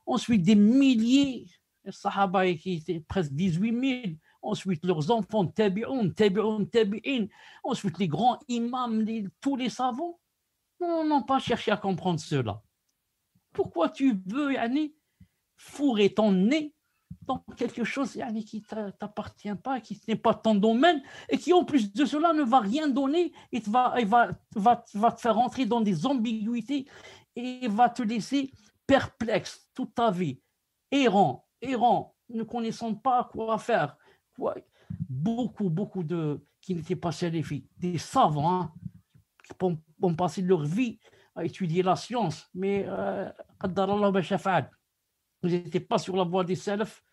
ensuite des milliers de sahaba qui étaient presque 18 000, ensuite leurs enfants, tabi'un, ensuite les grands imams, tous les savants, n'ont pas cherché à comprendre cela. Pourquoi tu veux fourrer ton nez dans quelque chose qui ne t'appartient pas, qui n'est pas ton domaine, et qui en plus de cela ne va rien donner et va te faire rentrer dans des ambiguïtés et va te laisser perplexe toute ta vie, errant, ne connaissant pas quoi faire. Beaucoup qui n'étaient pas salafis, des savants qui ont passé leur vie à étudier la science, mais ils n'étaient pas sur la voie des salafs.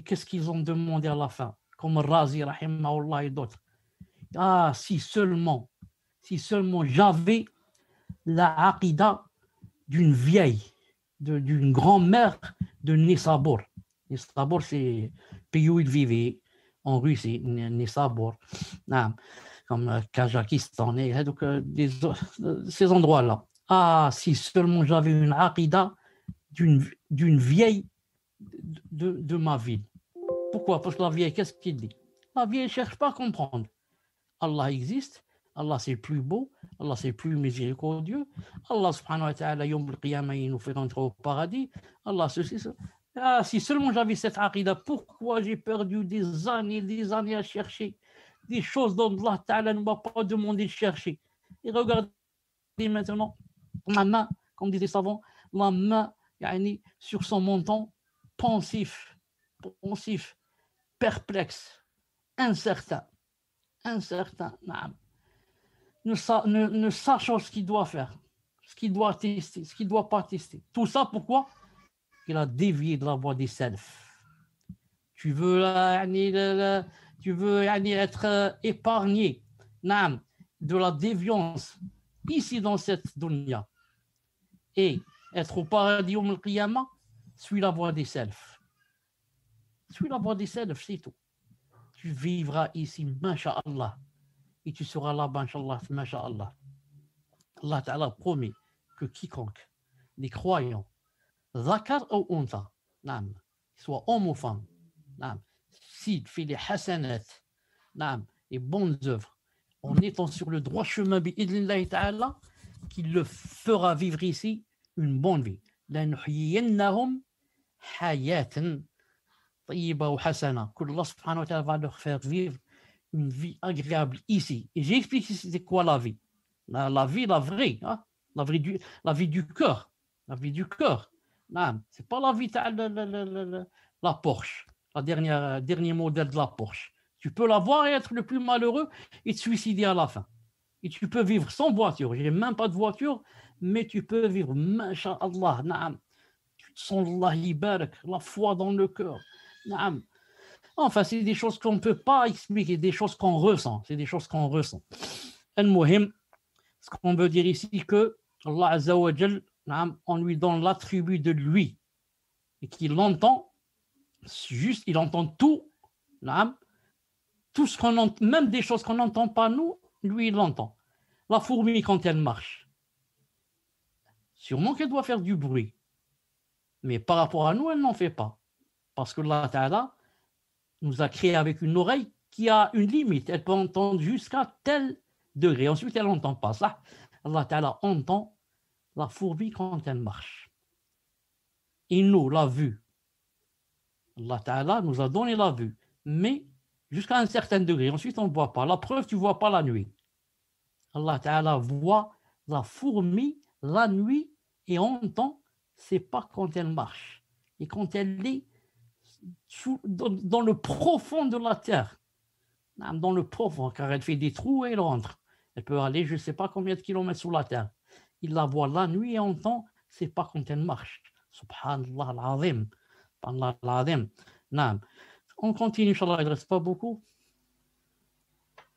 Qu'est-ce qu'ils ont demandé à la fin, comme Razi, rahimahullah, et d'autres. Si seulement j'avais la aqida d'une vieille, d'une grand-mère de Nisabur. Nisabur, c'est le pays où il vivait, en Russie, Nisabur, comme Kazakhstan, et donc ces endroits-là. Si seulement j'avais une aqida d'une vieille de ma ville. Pourquoi? Parce que la vieille, qu'est-ce qu'il dit? La vieille ne cherche pas à comprendre. Allah existe, Allah c'est le plus beau, Allah c'est le plus miséricordieux, Allah subhanahu wa ta'ala, Yawm al-Qiyamah, il nous fait rentrer au paradis, Allah ceci, ça. Si seulement j'avais cette aqida, pourquoi j'ai perdu des années à chercher des choses dont Allah ta'ala ne m'a pas demandé de chercher? Et regardez maintenant la main, comme disait savant, la main sur son menton, pensif, perplexe, incertain, ne sachant ce qu'il doit faire, ce qu'il doit tester, ce qu'il ne doit pas tester. Tout ça, pourquoi? Il a dévié de la voie des salafs. Tu veux être épargné de la déviance ici dans cette dunya et être au paradis au Qiyamah, suis la voie des salafs. Suis la voie des salafs, c'est tout. Tu vivras ici, masha'Allah, et tu seras là-bas, masha'Allah. Allah Ta'ala promet que quiconque, les croyants, zakar ou unta, soit homme ou femme, s'il fait les hasanat, les bonnes œuvres, en étant sur le droit chemin, bi'idnillahi ta'ala, qu'il le fera vivre ici une bonne vie. لَنُحْيِيَنَّهُمْ حَيَاةً طيبة وحسنة. Que Allah subhanahu wa ta'ala va leur faire vivre une vie agréable ici. Et j'ai expliqué c'est quoi la vie. La vie, la vraie, hein? la vie du cœur. La vie du cœur. C'est pas la vie la Porsche, dernier modèle de la Porsche. Tu peux l'avoir et être le plus malheureux et te suicider à la fin. Et tu peux vivre sans voiture. J'ai même pas de voiture, mais tu peux vivre, masha'Allah, na'am. Tu te sens Allah yibarak, la foi dans le cœur. Na'am. Enfin, c'est des choses qu'on ne peut pas expliquer, des choses qu'on ressent. C'est des choses qu'on ressent. Al-Muhim, ce qu'on veut dire ici, que Allah Azza wa Jal, on lui donne l'attribut de lui et qu'il entend, juste, il entend tout, tout ce qu'on entend, même des choses qu'on n'entend pas nous, lui il l'entend. La fourmi quand elle marche, sûrement qu'elle doit faire du bruit, mais par rapport à nous, elle n'en fait pas, parce que Allah Ta'ala nous a créé avec une oreille qui a une limite, elle peut entendre jusqu'à tel degré, ensuite elle n'entend pas ça. Allah Ta'ala entend la fourmi quand elle marche. Et nous, la vue. Allah Ta'ala nous a donné la vue, mais jusqu'à un certain degré. Ensuite, on ne voit pas. La preuve, tu ne vois pas la nuit. Allah Ta'ala voit la fourmi la nuit et entend, c'est pas quand elle marche. Et quand elle est dans le profond de la terre. Dans le profond, car elle fait des trous et elle rentre. Elle peut aller, je ne sais pas combien de kilomètres sous la terre. Il la voit la nuit et entend, c'est pas quand elle marche. Subhanallah al-Azim. Subhanallah al-Azim. Naam. On continue, Inch'Allah, il ne reste pas beaucoup.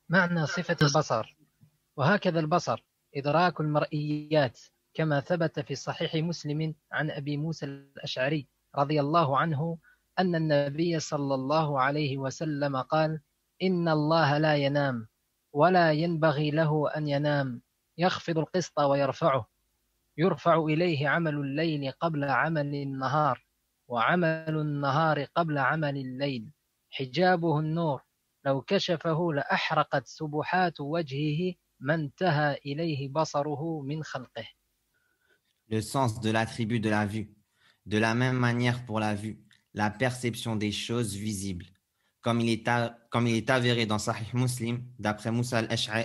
معنى صفة البصر. وهكذا البصر إدراك المرئيات كما ثبت في صحيح مسلم عن أبي موسى الأشعري رضي الله عنه أن النبي صلى الله عليه وسلم قال: إن الله لا ينام ولا ينبغي له أن ينام، يخفض القسط ويرفعه، يرفع إليه عمل الليل قبل عمل النهار، وعمل النهار قبل عمل الليل، حجابه النور، لو كشفه لأحرقت سبحات وجهه ما انتهى إليه بصره من خلقه. Le sens de l'attribut de la vue. De la même manière pour la vue, la perception des choses visibles. Comme il est avéré dans Sahih Muslim, d'après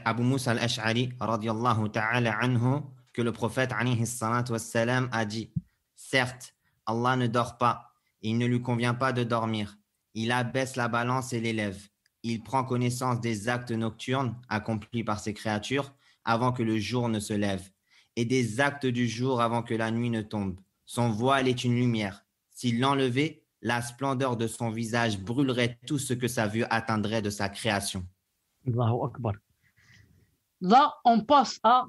Abu Musa al-Ash'ari, radiyallahu ta'ala anhu, que le prophète alayhi salatu wassalam a dit: certes, Allah ne dort pas, il ne lui convient pas de dormir. Il abaisse la balance et l'élève. Il prend connaissance des actes nocturnes accomplis par ses créatures avant que le jour ne se lève, et des actes du jour avant que la nuit ne tombe. Son voile est une lumière. S'il l'enlevait, la splendeur de son visage brûlerait tout ce que sa vue atteindrait de sa création. Allahu Akbar. Là, on passe à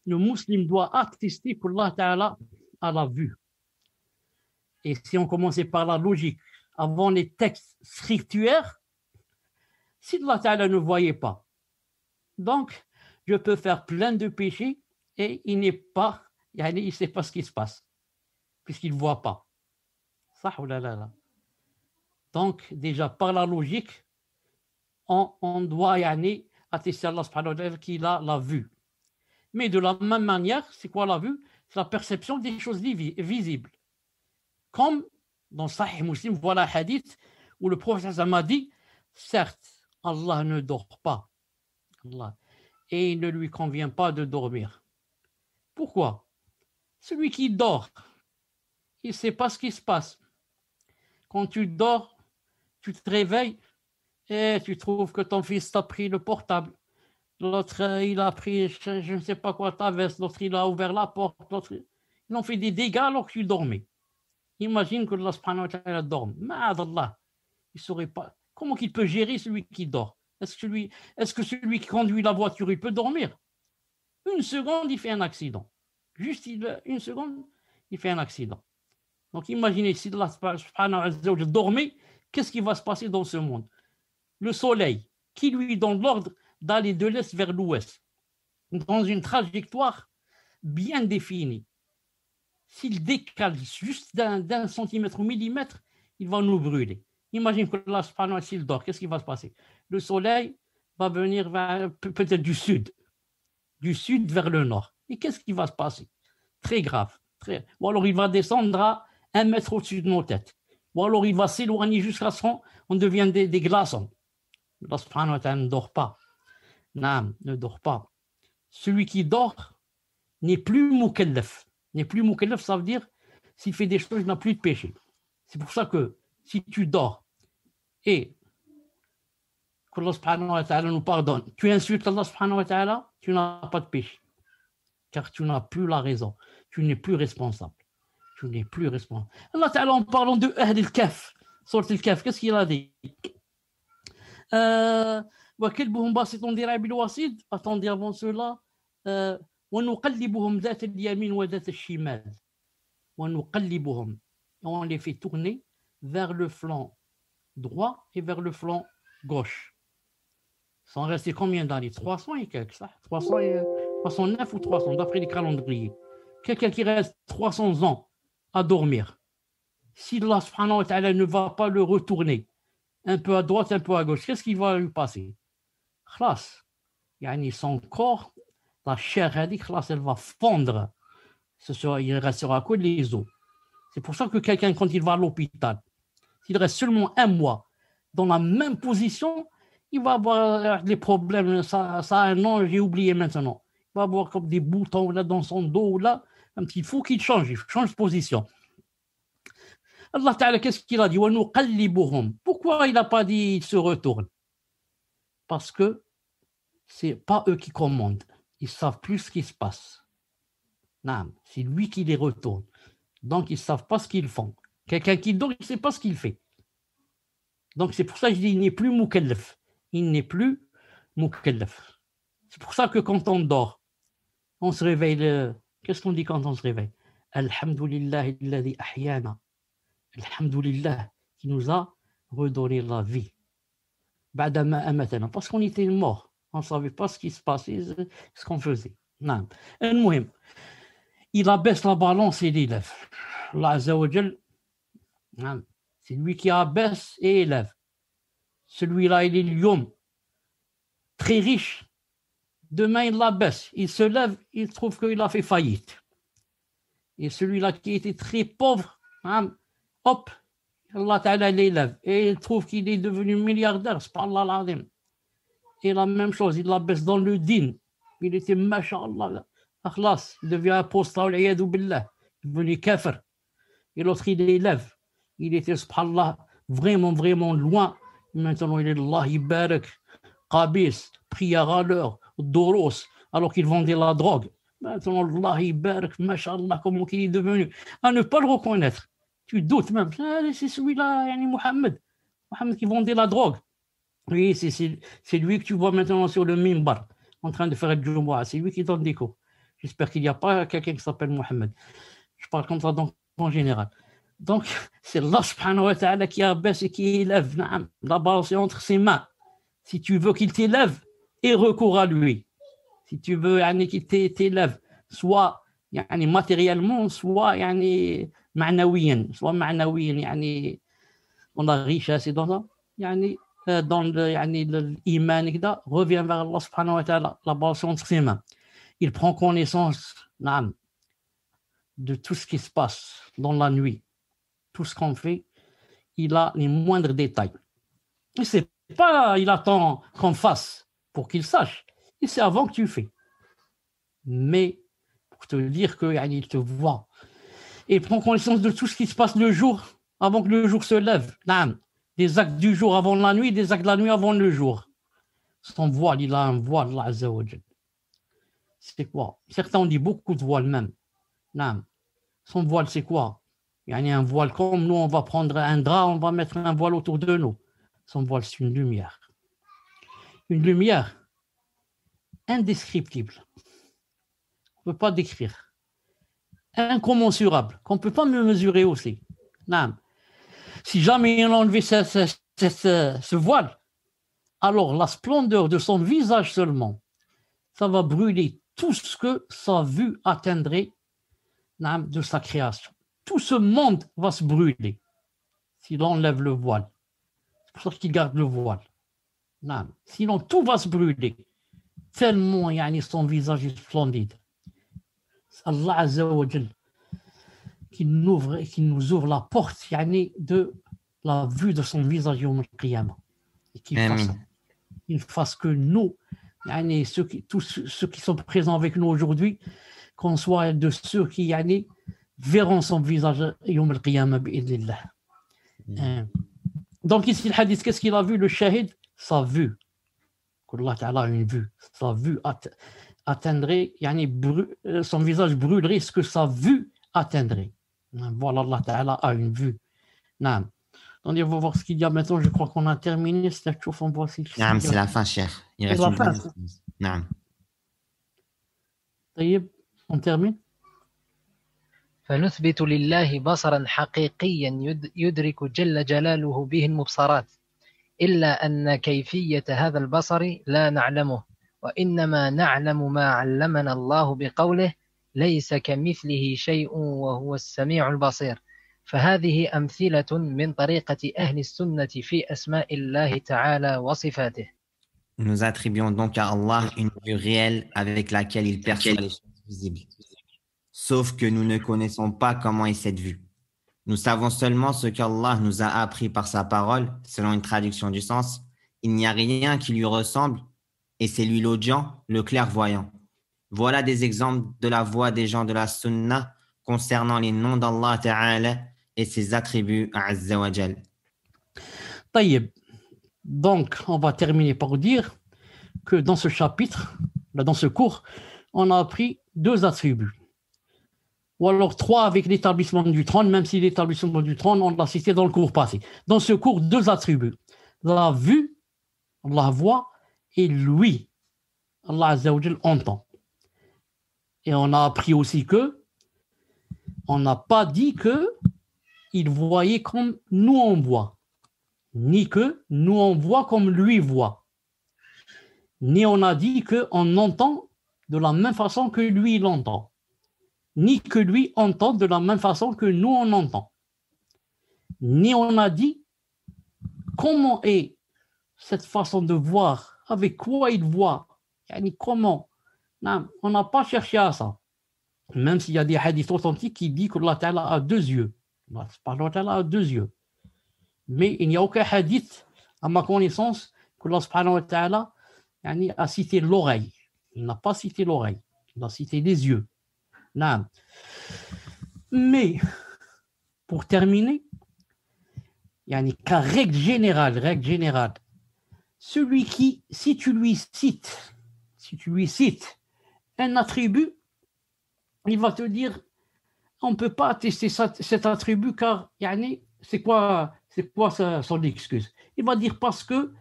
le musulman doit attester pour Allah Ta'ala à la vue. Et si on commençait par la logique, avant les textes scripturaires, si Allah Ta'ala ne voyait pas, donc je peux faire plein de péchés et il n'est pas, il ne sait pas ce qui se passe, puisqu'il ne voit pas. Ça, oh là là là. Donc, déjà, par la logique, on doit attester à Allah subhanahu wa ta'ala qu'il a la vue. Mais de la même manière, c'est quoi la vue? C'est la perception des choses visibles. Comme dans Sahih Muslim, voilà un hadith où le prophète m'a dit, certes, Allah ne dort pas. Allah. et il ne lui convient pas de dormir. Pourquoi? Celui qui dort, il ne sait pas ce qui se passe. Quand tu dors, tu te réveilles et tu trouves que ton fils t'a pris le portable. L'autre, il a pris, je ne sais pas quoi, ta veste. L'autre, il a ouvert la porte. L'autre, ils ont fait des dégâts alors que tu dormais. Imagine que Allah subhanahu wa ta'ala dorme. Ma'adallah. Il ne saurait pas. Comment qu'il peut gérer celui qui dort? Est-ce que celui qui conduit la voiture, il peut dormir? Une seconde, il fait un accident. Juste une seconde, il fait un accident. Donc imaginez, si Allah subhanahu wa ta'ala dormait, qu'est-ce qui va se passer dans ce monde? Le soleil, qui lui donne l'ordre d'aller de l'est vers l'ouest, dans une trajectoire bien définie. S'il décale juste d'un centimètre ou millimètre, il va nous brûler. Imagine que là, s'il dort, qu'est-ce qui va se passer? Le soleil va venir peut-être du sud vers le nord. Et qu'est-ce qui va se passer? Très grave. Ou alors il va descendre à 1 mètre au-dessus de nos têtes. Ou alors il va s'éloigner jusqu'à ce qu'on devienne des glaçons. Allah subhanahu wa ta'ala ne dort pas. Non, ne dort pas. Celui qui dort n'est plus mukallaf. N'est plus mukallaf, ça veut dire s'il fait des choses, il n'a plus de péché. C'est pour ça que si tu dors et que Allah subhanahu wa ta'ala nous pardonne, tu insultes Allah subhanahu wa ta'ala, tu n'as pas de péché. Car tu n'as plus la raison. Tu n'es plus responsable. Tu n'es plus responsable. Allah ta'ala, en parlant de Ahl al-Kahf, sourate al-Kahf, qu'est-ce qu'il a dit? وكلبهم باسط ذراعيه بالوسيد. Attendez, avant cela, ونقلبهم ذات اليمين وذات الشمال. ونقلبهم. On les fait tourner vers le flanc droit et vers le flanc gauche. Ça en restait combien d'années? 300 et quelques, ça 309 ou 300, d'après les calendriers. Quelqu'un qui reste 300 ans à dormir, si Allah subhanahu wa ta'ala ne va pas le retourner un peu à droite, un peu à gauche, qu'est-ce qui va lui passer? Khlas, yani son corps, la chair, elle va fondre. Il restera que les os. C'est pour ça que quelqu'un, quand il va à l'hôpital, s'il reste seulement 1 mois dans la même position, il va avoir des problèmes. Ça a un nom, j'ai oublié maintenant. Il va avoir comme des boutons là dans son dos. Là. Il faut qu'il change de position. Allah Ta'ala, qu'est-ce qu'il a dit? Pourquoi il n'a pas dit il se retourne? Parce que ce n'est pas eux qui commandent. Ils ne savent plus ce qui se passe. Non, c'est lui qui les retourne. Donc, ils ne savent pas ce qu'ils font. Quelqu'un qui dort, il ne sait pas ce qu'il fait. Donc, c'est pour ça que je dis, il n'est plus mukallaf. Il n'est plus mukallaf. C'est pour ça que quand on dort, on se réveille. Qu'est-ce qu'on dit quand on se réveille? Alhamdulillah alladhi ahyana. Alhamdulillah qui nous a redonné la vie. Ba'dama amatana. Parce qu'on était mort. On ne savait pas ce qui se passait, ce qu'on faisait. Non. Il abaisse la balance et il élève. Allah Azza wa Jal, c'est lui qui abaisse et élève. Celui-là, il est l'homme très riche. Demain, il l'abaisse. Il se lève, il trouve qu'il a fait faillite. Et celui-là qui était très pauvre, hop, Allah Ta'ala l'élève. Et il trouve qu'il est devenu milliardaire. C'est pas Allah l'azim. Et la même chose, il l'abaisse dans le din. Il était masha'Allah. Akhlas, il devient apostat, il est devenu kafir. Et l'autre, il l'élève. Il était, subhanallah, vraiment, vraiment loin. Maintenant, il est Allah, Ibarak, Qabis, prière à l'heure, Doros, alors qu'il vendait la drogue. Maintenant, Allah, Ibarak, masha'Allah, comment il est devenu. À ne pas le reconnaître. Tu doutes même. C'est celui-là, Mohamed. Mohamed qui vendait la drogue. Oui, c'est lui que tu vois maintenant sur le mimbar, en train de faire le Jumu'ah. C'est lui qui donne des cours. J'espère qu'il n'y a pas quelqu'un qui s'appelle Mohamed. Je parle comme ça donc, en général. Donc, c'est Allah subhanahu wa ta'ala qui abaisse et qui élève. La balance est entre ses mains. Si tu veux qu'il t'élève, et recours à lui. Si tu veux qu'il t'élève, soit matériellement, soit ma'nawiyan. Soit ma'nawiyan, dans la richesse et dans ça. Dans l'iman, revient vers Allah subhanahu wa ta'ala, la balance entre ses mains. Il prend connaissance de tout ce qui se passe dans la nuit, tout ce qu'on fait, il a les moindres détails. Et c'est pas, il attend qu'on fasse pour qu'il sache. et c'est avant que tu fais. Mais pour te dire qu'il te voit et il prend connaissance de tout ce qui se passe le jour avant que le jour se lève. Des actes du jour avant la nuit, des actes de la nuit avant le jour. Son voile, il a un voile, Allah Azza wa Jal. C'est quoi? Certains ont dit beaucoup de voiles même. Son voile, c'est quoi? Il y a un voile comme nous, on va prendre un drap, on va mettre un voile autour de nous. Son voile, c'est une lumière. Une lumière indescriptible. On ne peut pas décrire. Incommensurable, qu'on ne peut pas me mesurer aussi. Si jamais on enlevait ce voile, alors la splendeur de son visage seulement, ça va brûler tout ce que sa vue atteindrait de sa création. Tout ce monde va se brûler s'il enlève le voile. C'est pour ça qu'il garde le voile. Sinon, tout va se brûler. Tellement son visage est splendide. Allah Azza wa Jal qui nous ouvre la porte de la vue de son visage Yawm al-Qiyamah. Et qu'il fasse que nous, tous ceux qui sont présents avec nous aujourd'hui, qu'on soit de ceux qui verront son visage Yawm al-Qiyamah bi'idhnillah. Donc ici le hadith, qu'est-ce qu'il a vu le shahid? Sa vue. Allah Ta'ala a une vue. Sa vue atteindrait, son visage brûlerait ce que sa vue atteindrait. Voilà, Allah Ta'ala a une vue. Donc on va voir ce qu'il y a maintenant. Je crois qu'on a terminé. C'est la fin, cher. Il reste une fin. On termine. فنثبت لله بصرا حقيقيا يدرك جل جلاله به المبصرات إلا أن كيفية هذا البصر لا نعلمه وإنما نعلم ما علمنا الله بقوله ليس كمثله شيء وهو السميع البصير فهذه أمثلة من طريقة أهل السنة في أسماء الله تعالى وصفاته. Nous attribuons donc à Allah une vue réelle avec laquelle il perçoit les choses visibles. Sauf que nous ne connaissons pas comment est cette vue. Nous savons seulement ce qu'Allah nous a appris par sa parole, selon une traduction du sens. Il n'y a rien qui lui ressemble, et c'est lui l'audient, le clairvoyant. Voilà des exemples de la voix des gens de la Sunna concernant les noms d'Allah Ta'ala et ses attributs Azza wa Jal. Taïeb. Donc, on va terminer par dire que dans ce chapitre, dans ce cours, on a appris 2 attributs. Ou alors 3 avec l'établissement du trône, même si l'établissement du trône, on l'a cité dans le cours passé. Dans ce cours, 2 attributs. La vue, la voix, et lui, Allah Azza wa Jal, entend. Et on a appris aussi que, on n'a pas dit que il voyait comme nous on voit, ni que nous on voit comme lui voit, ni on a dit qu'on entend de la même façon que lui il entend, ni que lui entend de la même façon que nous on entend, ni on a dit comment est cette façon de voir, avec quoi il voit, comment. Non, on n'a pas cherché à ça. Même s'il y a des hadiths authentiques qui disent qu'Allah Ta'ala a 2 yeux. Allah Ta'ala a 2 yeux. Mais il n'y a aucun hadith, à ma connaissance, qu'Allah Subhanahu wa Ta'ala a cité l'oreille. Il n'a pas cité l'oreille. Il a cité les yeux. Non. Mais, pour terminer, car règle générale, celui qui, si tu lui cites un attribut, il va te dire on ne peut pas attester cet attribut car c'est quoi son excuse? Il va dire parce que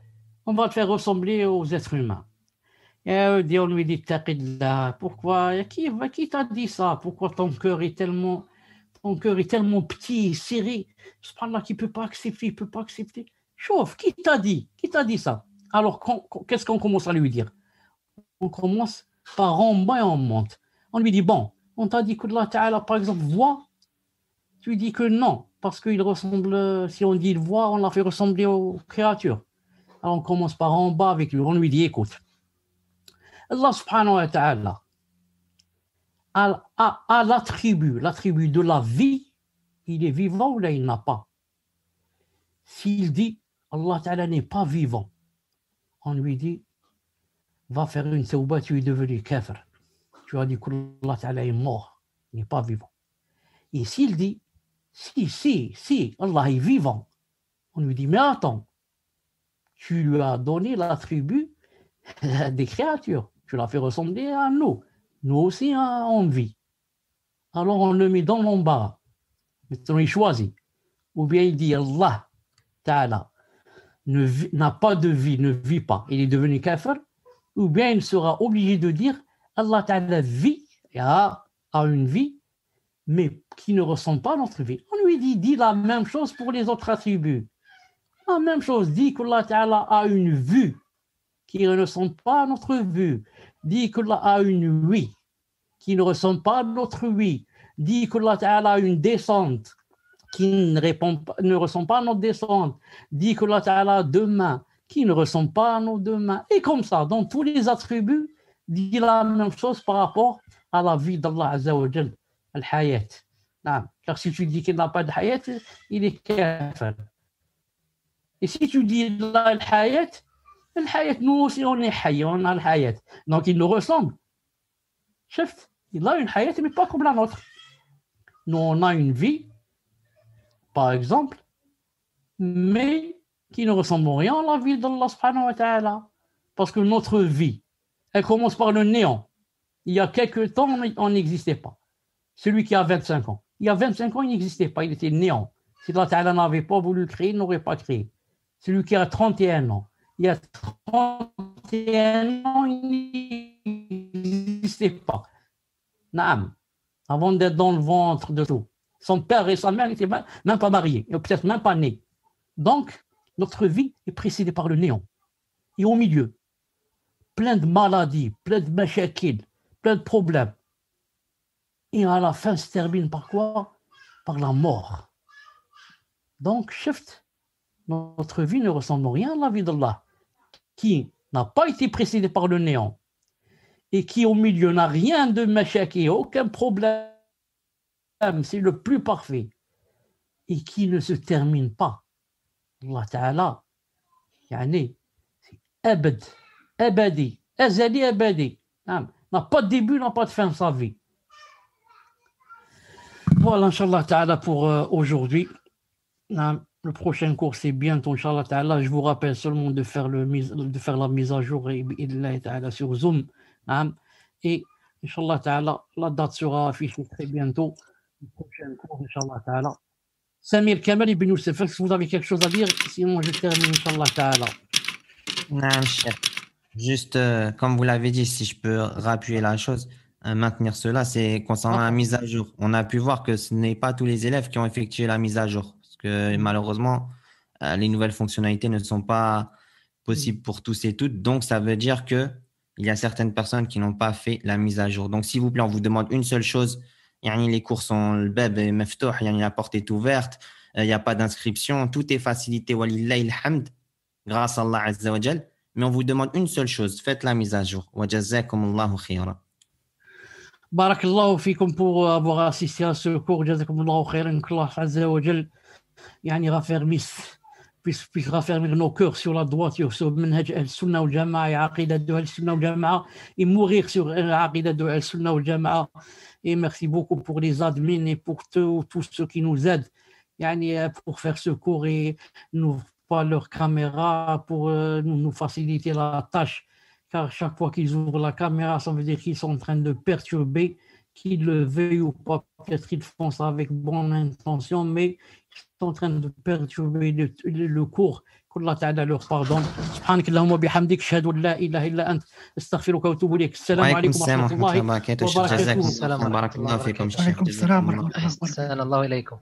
on va le faire ressembler aux êtres humains. Et on lui dit pourquoi? Qui t'a dit ça? Pourquoi ton cœur est tellement petit, serré? Subhanallah, qui peut pas accepter. Chauffe, qui t'a dit ça? Alors qu'est-ce qu'on commence à lui dire? On commence par en bas et on monte. On lui dit bon, on t'a dit qu'Allah Ta'ala, par exemple, voit. Tu dis que non, parce qu'il ressemble, si on dit il voit, on l'a fait ressembler aux créatures. Alors on commence par en bas avec lui. On lui dit écoute, Allah Subhanahu wa Ta'ala a l'attribut de la vie. Il est vivant ou là il n'a pas? S'il dit Allah Ta'ala n'est pas vivant, on lui dit va faire une tawba, tu es devenu kafir. Tu as dit qu'Allah Ta'ala est mort, il n'est pas vivant. Et s'il dit, si, Allah est vivant, on lui dit, mais attends, tu lui as donné l'attribut des créatures, tu l'as fait ressembler à nous. Nous aussi, on vit. Alors on le met dans l'embarras. Maintenant, il choisit. Ou bien il dit, Allah Ta'ala n'a pas de vie, ne vit pas, il est devenu kafir. Ou bien il sera obligé de dire, Allah Ta'ala vit, a une vie, mais qui ne ressemble pas à notre vie. On lui dit la même chose pour les autres attributs. La même chose, dit qu'Allah Ta'ala a une vue qui ne ressemble pas à notre vue. Dit qu'Allah a une oui qui ne ressemble pas à notre oui. Dit qu'Allah Ta'ala a une descente qui ne ressemble pas à notre descente. Dit qu'Allah Ta'ala a deux mains qui ne ressemble pas à nos deux mains. Et comme ça, dans tous les attributs, dit la même chose par rapport à la vie d'Allah Azza wa Jal, al-hayat. Car si tu dis qu'il n'a pas de hayat, il est kafir. Et si tu dis là al-hayat, nous aussi on est hayat, on a al-hayat. Donc il nous ressemble. Chef, il a une hayat, mais pas comme la nôtre. Nous on a une vie, par exemple, mais qui ne ressemble rien à la vie d'Allah subhanahu wa ta'ala. Parce que notre vie, elle commence par le néant. Il y a quelques temps, on n'existait pas. Celui qui a 25 ans. Il y a 25 ans, il n'existait pas, il était néant. Si Allah Ta'ala n'avait pas voulu créer, il n'aurait pas créé. Celui qui a 31 ans. Il y a 31 ans, il n'existait pas. Naam. Avant d'être dans le ventre de tout. Son père et sa mère n'étaient même pas mariés, peut-être même pas nés. Donc, notre vie est précédée par le néant. Et au milieu, plein de maladies, plein de mashakil, plein de problèmes. Et à la fin, se termine par quoi? Par la mort. Donc, shift, notre vie ne ressemble à rien à la vie d'Allah, qui n'a pas été précédée par le néant, et qui au milieu n'a rien de mashakil, aucun problème, c'est le plus parfait, et qui ne se termine pas. Allah Ta'ala, yani, c'est abad, abadi, azali abadi, n'a pas de début, n'a pas de fin de sa vie. Voilà, Inch'Allah Ta'ala, pour aujourd'hui. Le prochain cours, c'est bientôt, Inch'Allah Ta'ala. Je vous rappelle seulement de faire la mise à jour sur Zoom. Et Inch'Allah Ta'ala, la date sera affichée très bientôt. Le prochain cours, Inch'Allah Ta'ala. Samir Kamal ibn Youssef, est-ce que vous avez quelque chose à dire? Sinon, je termine, Inch'Allah Ta'ala. Non, chef. Juste, comme vous l'avez dit, si je peux rappuyer la chose, maintenir cela, c'est concernant la mise à jour. On a pu voir que ce n'est pas tous les élèves qui ont effectué la mise à jour. Parce que malheureusement, les nouvelles fonctionnalités ne sont pas possibles pour tous et toutes. Donc, ça veut dire qu'il y a certaines personnes qui n'ont pas fait la mise à jour. Donc, s'il vous plaît, on vous demande une seule chose. Les cours sont le bab et meftouh, la porte est ouverte, il n'y a pas d'inscription, tout est facilité, walillahi alhamd, grâce à Allah Azza wa Jal. Mais on vous demande une seule chose, faites la mise à jour. Wa jazakumullahu khayra. Barakallahu fikum pour avoir assisté à ce cours. Jazakumullahu khayran. Allah Azza wa Jal puisse raffermir nos cœurs sur la droiture, sur Manhaj al-Sunnah wal-Jama'a et Aqidah de al-Sunnah wal-Jama'a et mourir sur Aqidah de al-Sunnah wal-Jama'a. Et merci beaucoup pour les admins et pour tous ceux qui nous aident pour faire ce cours et nous pas leur caméra pour nous faciliter la tâche. Car chaque fois qu'ils ouvrent la caméra, ça veut dire qu'ils sont en train de perturber, qu'ils le veuillent ou pas. Peut-être qu'ils font ça avec bonne intention, mais ils sont en train de perturber le cours. كل تعالى leur pardon. سبحانك اللهم وبحمدك اشهد ان لا اله الا انت استغفرك واتوب اليك. السلام عليكم ورحمه الله وبركاته. جزاكم الله خيرا. بارك الله فيكم. وعليكم السلام ورحمه الله. احسن الله اليكم.